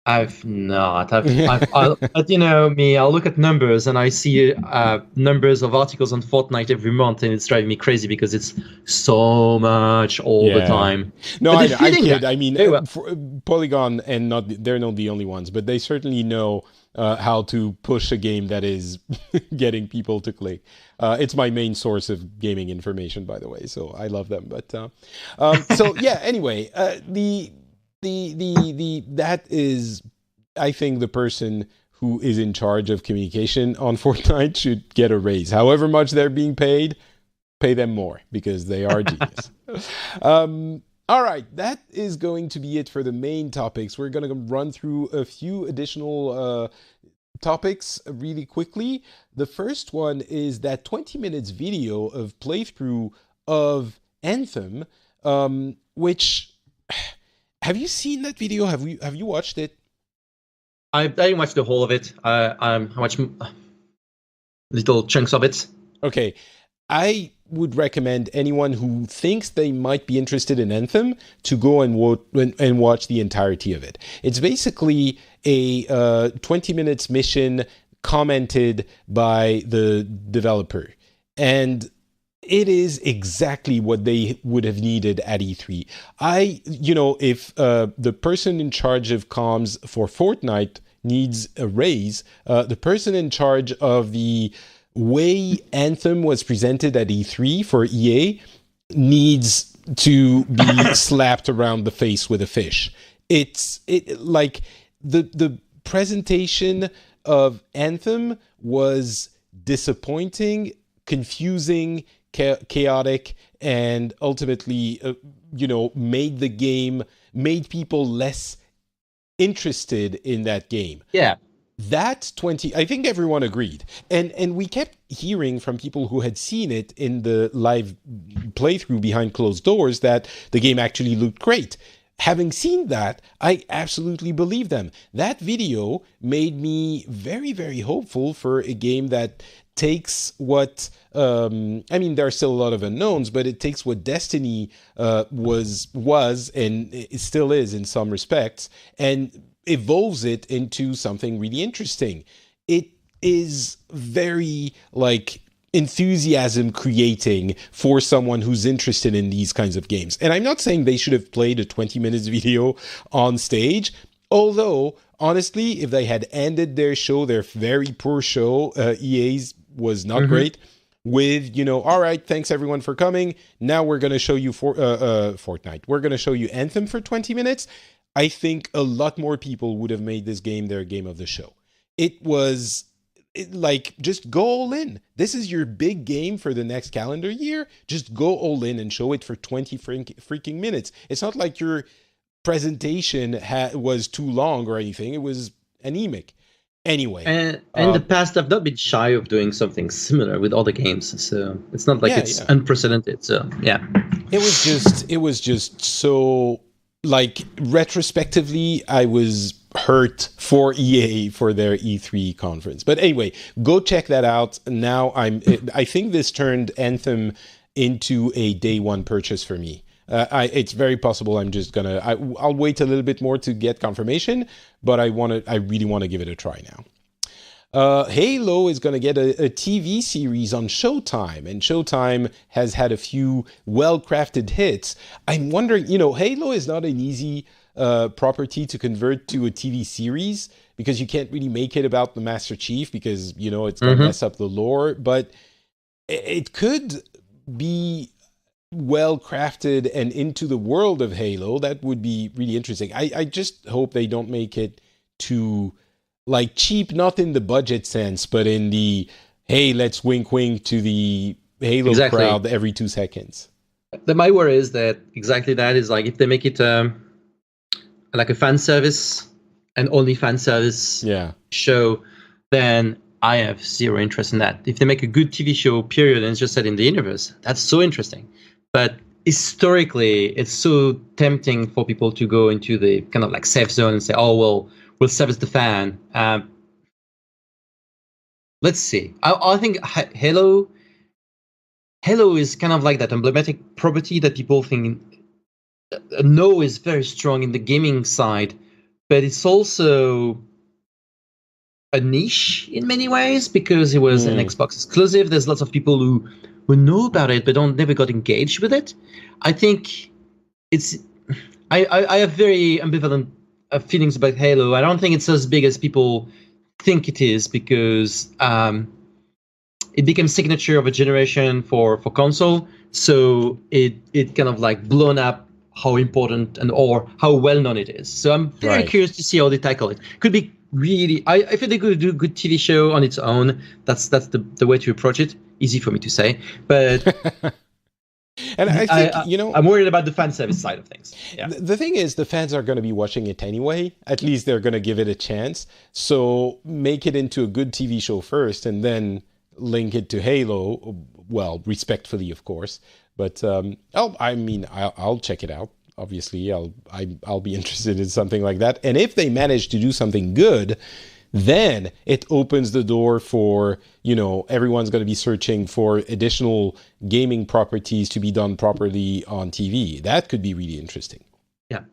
I've not. But me, I'll look at numbers and I see numbers of articles on Fortnite every month, and it's driving me crazy because it's so much all the time. No, I kid. I mean, Polygon, and they're not the only ones, but they certainly know how to push a game that is getting people to click. It's my main source of gaming information, by the way, so I love them. But anyway, that is, I think, the person who is in charge of communication on Fortnite should get a raise. However much they're being paid, pay them more because they are genius. All right, that is going to be it for the main topics. We're going to run through a few additional topics really quickly. The first one is that 20 minutes video of playthrough of Anthem, which have you seen that video? Have you watched it? I didn't watch the whole of it. I watched little chunks of it. Okay, I would recommend anyone who thinks they might be interested in Anthem to go and watch the entirety of it. It's basically a 20 minutes mission commented by the developer. And it is exactly what they would have needed at E3. If the person in charge of comms for Fortnite needs a raise, the person in charge of the way Anthem was presented at E3 for EA needs to be slapped around the face with a fish. Like the presentation of Anthem was disappointing, confusing, chaotic, and ultimately, made people less interested in that game. Yeah. I think everyone agreed. And we kept hearing from people who had seen it in the live playthrough behind closed doors that the game actually looked great. Having seen that, I absolutely believe them. That video made me very, very hopeful for a game that takes what there are still a lot of unknowns, but it takes what Destiny was and it still is in some respects, and evolves it into something really interesting. It is very enthusiasm creating for someone who's interested in these kinds of games. And I'm not saying they should have played a 20 minutes video on stage, although honestly, if they had ended their very poor show, EA's was not great, with, all right, thanks everyone for coming. Now we're going to show you Fortnite. We're going to show you Anthem for 20 minutes. I think a lot more people would have made this game their game of the show. Just go all in. This is your big game for the next calendar year. Just go all in and show it for 20 freaking minutes. It's not like your presentation was too long or anything. It was anemic. Anyway. And in the past, I've not been shy of doing something similar with other games. So it's not like it's unprecedented. So, yeah. It was just so... retrospectively, I was hurt for EA for their E3 conference. But anyway, go check that out. Now I think this turned Anthem into a day one purchase for me. It's very possible I'm just I'll wait a little bit more to get confirmation, but I really want to give it a try now. Halo is going to get a TV series on Showtime, and Showtime has had a few well-crafted hits. I'm wondering, Halo is not an easy property to convert to a TV series because you can't really make it about the Master Chief because, it's going to mess up the lore, but it could be well-crafted and into the world of Halo. That would be really interesting. I just hope they don't make it too... cheap, not in the budget sense, but in the, hey, let's wink to the Halo crowd every 2 seconds. My worry is that if they make it like a fan service and only fan service show, then I have zero interest in that. If they make a good TV show, period, and it's just set in the universe, that's so interesting. But historically, it's so tempting for people to go into the kind of safe zone and say, oh, well, we'll service the fan. Let's see. I think Halo is kind of like that emblematic property that people think know is very strong in the gaming side, but it's also a niche in many ways because it was an Xbox exclusive. There's lots of people who know about it but never got engaged with it. I think I have very ambivalent feelings about Halo. I don't think it's as big as people think it is because it became signature of a generation for console. So it kind of blown up how important or how well known it is. So I'm very curious to see how they tackle it. Could be really. If they could do a good TV show on its own, that's the way to approach it. Easy for me to say, but And I think, I'm worried about the fan service side of things. Yeah. The thing is, the fans are going to be watching it anyway. At least they're going to give it a chance. So make it into a good TV show first, and then link it to Halo. Well, respectfully, of course. But I'll check it out. Obviously, I'll be interested in something like that. And if they manage to do something good, then it opens the door for, everyone's going to be searching for additional gaming properties to be done properly on TV. That could be really interesting. Yeah.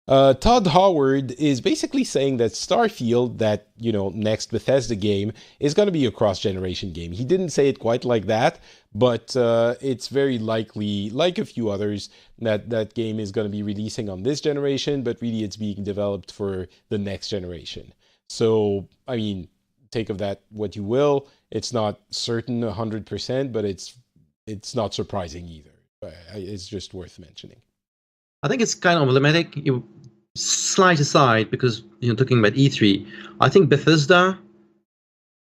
Todd Howard is basically saying that Starfield, that, next Bethesda game, is going to be a cross-generation game. He didn't say it quite like that, but it's very likely, like a few others, that game is going to be releasing on this generation, but really it's being developed for the next generation. So, take of that what you will. It's not certain 100%, but it's not surprising either. It's just worth mentioning. I think it's kind of emblematic. Slight aside, because talking about E3, I think Bethesda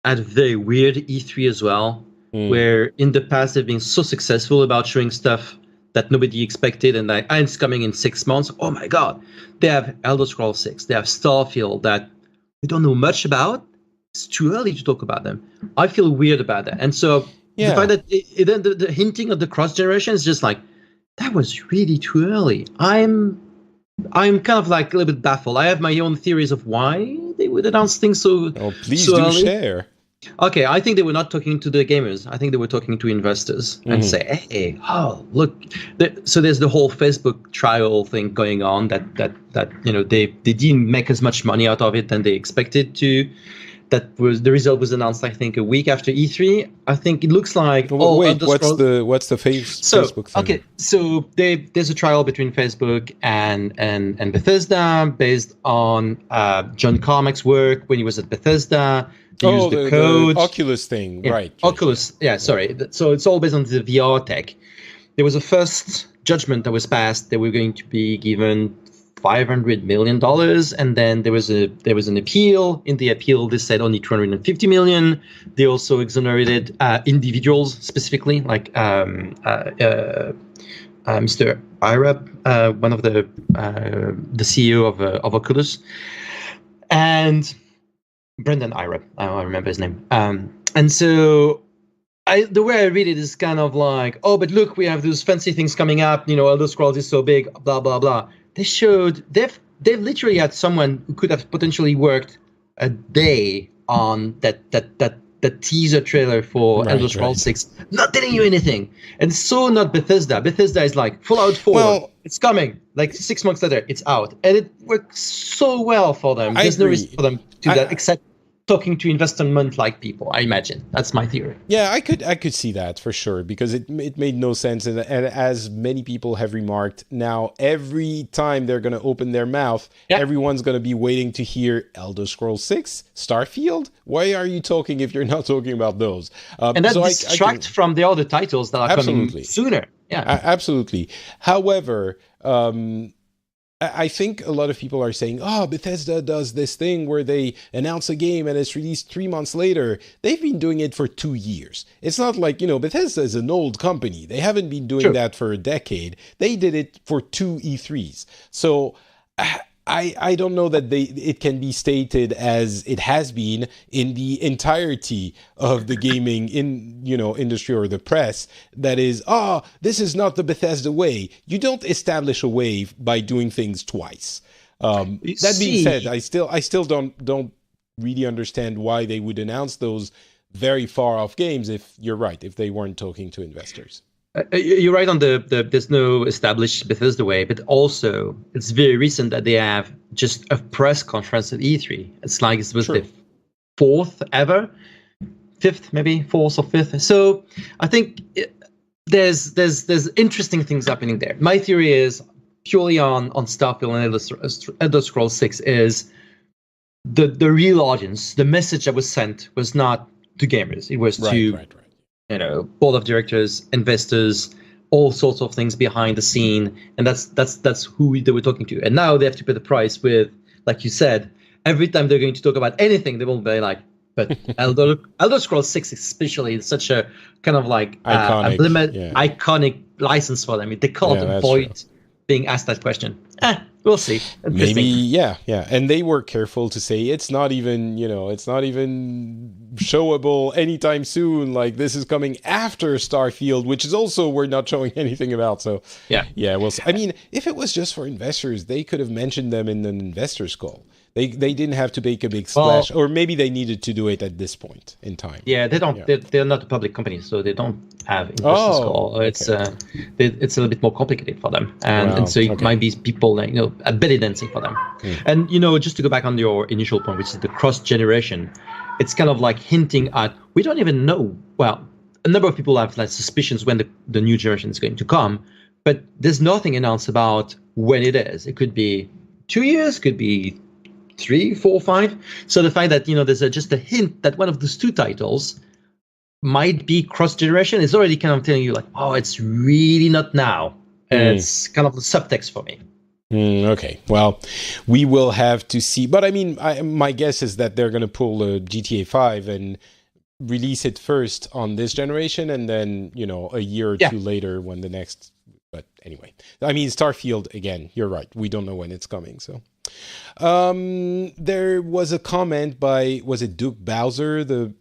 had a very weird E3 as well, where in the past they've been so successful about showing stuff that nobody expected, and it's coming in 6 months. Oh my God, they have Elder Scrolls 6, they have Starfield that we don't know much about. It's too early to talk about them. I feel weird about that, and so the fact that the hinting of the cross generation is just like, that was really too early. I'm kind of like a little bit baffled. I have my own theories of why they would announce things so. Oh, please so do early. Share. Okay, I think they were not talking to the gamers. I think they were talking to investors and say, "Hey, look." So there's the whole Facebook trial thing going on. That they didn't make as much money out of it than they expected to. The result was announced, I think, a week after E3. I think it looks like. Wait, what's the Facebook thing? Okay, so there's a trial between Facebook and Bethesda based on John Carmack's work when he was at Bethesda. Use the code. The Oculus thing, yeah, right. Oculus, sorry. So it's all based on the VR tech. There was a first judgment that was passed that we're going to be given $500 million, and then there was an appeal. In the appeal, they said only $250 million. They also exonerated individuals specifically, like Mr. Ira, one of the CEO of Oculus, and Brendan Ira, I remember his name. And so the way I read it is kind of like, oh, but look, we have those fancy things coming up. Elder Scrolls is so big, blah blah blah. They've literally had someone who could have potentially worked a day on that teaser trailer for Elder Scrolls 6, not telling you anything. And so not Bethesda. Bethesda is like Fallout 4, it's coming. Like 6 months later, it's out. And it works so well for them. There's no reason for them to do that except talking to investment-like people, I imagine. That's my theory. Yeah, I could see that for sure, because it made no sense. And as many people have remarked, now every time they're going to open their mouth, everyone's going to be waiting to hear Elder Scrolls 6, Starfield. Why are you talking if you're not talking about those? And that distracts from the other titles that are coming sooner. Yeah, absolutely. However, I think a lot of people are saying, Bethesda does this thing where they announce a game and it's released 3 months later. They've been doing it for 2 years. It's not like, Bethesda is an old company. They haven't been doing that for a decade. They did it for 2 E3s. So I don't know that it can be stated as it has been in the entirety of the gaming industry or the press, that is, this is not the Bethesda way. You don't establish a way by doing things twice. That being said, I still don't really understand why they would announce those very far off games if they weren't talking to investors. You're right on there's no established Bethesda way, but also it's very recent that they have just a press conference at E3. It's like it was the 4th ever, 5th maybe, 4th or 5th. So I think there's interesting things happening there. My theory is purely on Starfield and Elder Scrolls 6 is the real audience. The message that was sent was not to gamers. It was to board of directors, investors, all sorts of things behind the scene, and that's who they were talking to. And now they have to pay the price with, like you said, every time they're going to talk about anything, they will be like, But Elder Scrolls 6 especially is such a kind of like iconic license for them. They can't avoid being asked that question. We'll see. Maybe, yeah. And they were careful to say it's not even showable anytime soon. Like, this is coming after Starfield, which is also we're not showing anything about. So yeah, we'll see. I mean, if it was just for investors, they could have mentioned them in an investors call. They didn't have to make a big splash, or maybe they needed to do it at this point in time. Yeah, they don't. Yeah. They're not a public company, so they don't have investors call. It's it's a little bit more complicated for them, and so it might be people like a belly dancing for them. And just to go back on your initial point, which is the cross generation, it's kind of like hinting at we don't even know. Well, a number of people have like suspicions when the new generation is going to come, but there's nothing announced about when it is. It could be 2 years, could be 3, 4, 5. So the fact that there's just a hint that one of those two titles might be cross-generation is already kind of telling you like, oh, it's really not now. It's kind of the subtext for me. Okay, well, we will have to see. But I mean, my guess is that they're going to pull GTA 5 and release it first on this generation, and then a year or two later when the next. But anyway, I mean, Starfield again. You're right. We don't know when it's coming, so. There was a comment by, was it Duke Bowser, the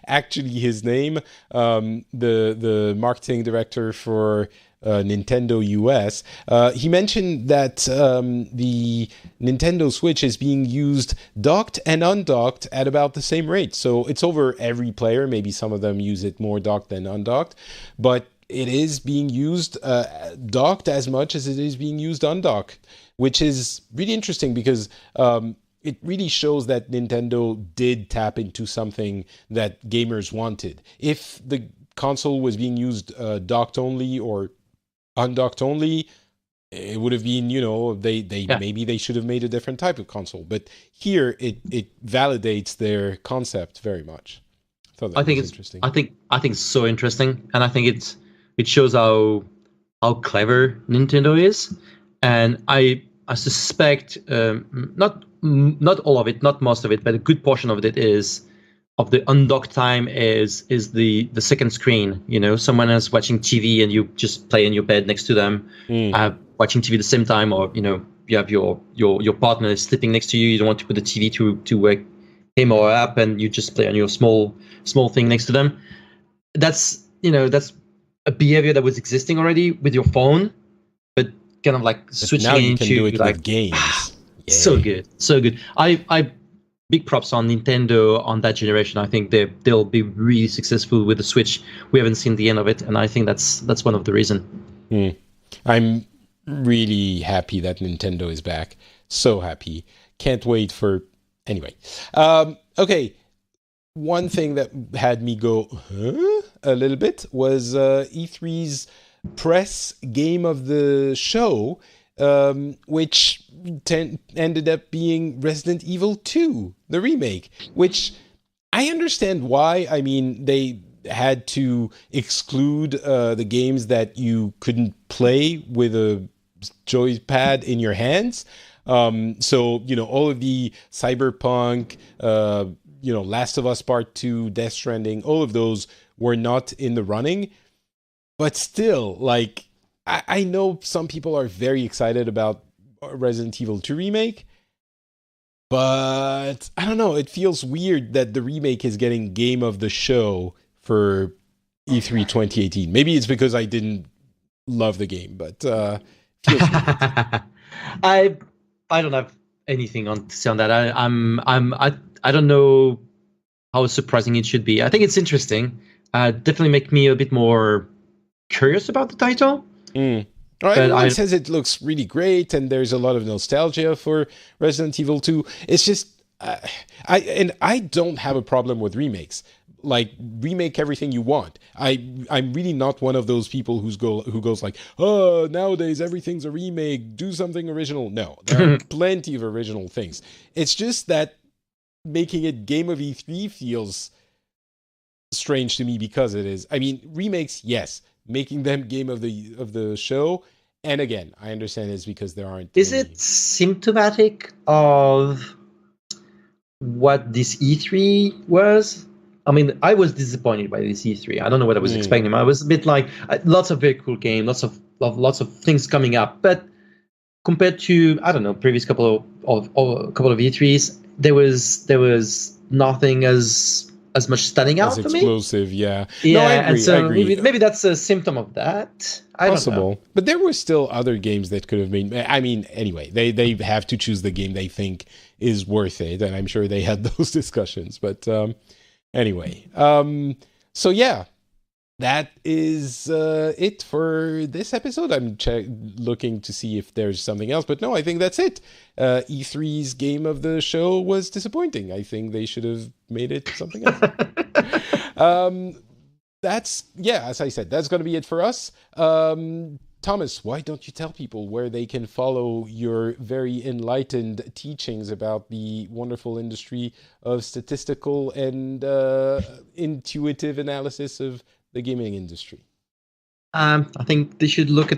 actually his name, the marketing director for Nintendo US. He mentioned that the Nintendo Switch is being used docked and undocked at about the same rate. So it's over every player. Maybe some of them use it more docked than undocked, but it is being used docked as much as it is being used undocked, which is really interesting because it really shows that Nintendo did tap into something that gamers wanted. If the console was being used docked only or undocked only, it would have been, maybe they should have made a different type of console. But here it validates their concept very much. I think it's interesting. I think it's so interesting, and I think it shows how clever Nintendo is. And I suspect not all of it, not most of it, but a good portion of it is of the undock time is the second screen. Someone else watching TV and you just play in your bed next to them, watching TV at the same time, or you have your partner sleeping next to you. You don't want to put the TV to wake him or her up, and you just play on your small thing next to them. That's a behavior that was existing already with your phone, but kind of like switching now you into can do it like with games. So good. I big props on Nintendo on that generation. I think they'll be really successful with the Switch. We haven't seen the end of it, and I think that's one of the reasons. I'm really happy that Nintendo is back. So happy. Can't wait for. Anyway, okay. One thing that had me go a little bit was E3's press game of the show, which ended up being Resident Evil 2, the remake, which I understand why. I mean, they had to exclude the games that you couldn't play with a joypad in your hands. So, all of the Cyberpunk, Last of Us Part 2, Death Stranding, all of those were not in the running. But still, like, I know some people are very excited about Resident Evil 2 remake, but I don't know. It feels weird that the remake is getting game of the show for E3 2018. Maybe it's because I didn't love the game, but feels weird. I don't have anything to say on that. I don't know how surprising it should be. I think it's interesting. Definitely make me a bit more curious about the title. Everyone says it looks really great, and there's a lot of nostalgia for Resident Evil 2. It's just, I don't have a problem with remakes. Like, remake everything you want. I'm really not one of those people who goes like, oh, nowadays everything's a remake, do something original. No, there are plenty of original things. It's just that making it Game of E3 feels strange to me because it is. I mean, remakes, yes. Making them game of the show, and again, I understand it's because there aren't. Is it symptomatic of what this E3 was. I mean, I was disappointed by this E3. I don't know what I was expecting. I was a bit like lots of very cool games, lots of things coming up, but compared to, I don't know, previous couple of E3s, there was nothing as much standing out for me. Explosive, yeah. Yeah, no, I agree, and so I agree. maybe that's a symptom of that. I don't know. But there were still other games that could have been. I mean, anyway, they have to choose the game they think is worth it, and I'm sure they had those discussions. But anyway, so yeah. That is it for this episode. I'm looking to see if there's something else, but no, I think that's it. E3's game of the show was disappointing. I think they should have made it something else. As I said, that's going to be it for us. Thomas, why don't you tell people where they can follow your very enlightened teachings about the wonderful industry of statistical and intuitive analysis of the gaming industry? I think they should look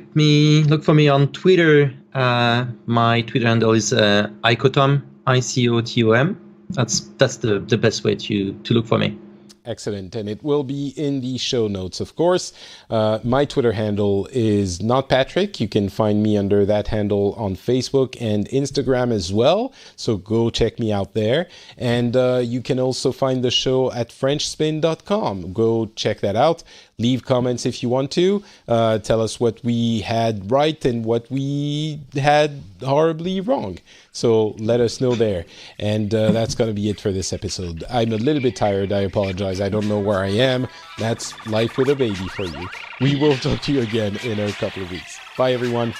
for me on Twitter. My Twitter handle is Icotom, ICOTOM. That's the best way to look for me. Excellent. And it will be in the show notes, of course. My Twitter handle is not Patrick. You can find me under that handle on Facebook and Instagram as well. So go check me out there. And you can also find the show at FrenchSpin.com. Go check that out. Leave comments if you want to. Tell us what we had right and what we had horribly wrong. So let us know there. And that's going to be it for this episode. I'm a little bit tired. I apologize. I don't know where I am. That's life with a baby for you. We will talk to you again in a couple of weeks. Bye, everyone.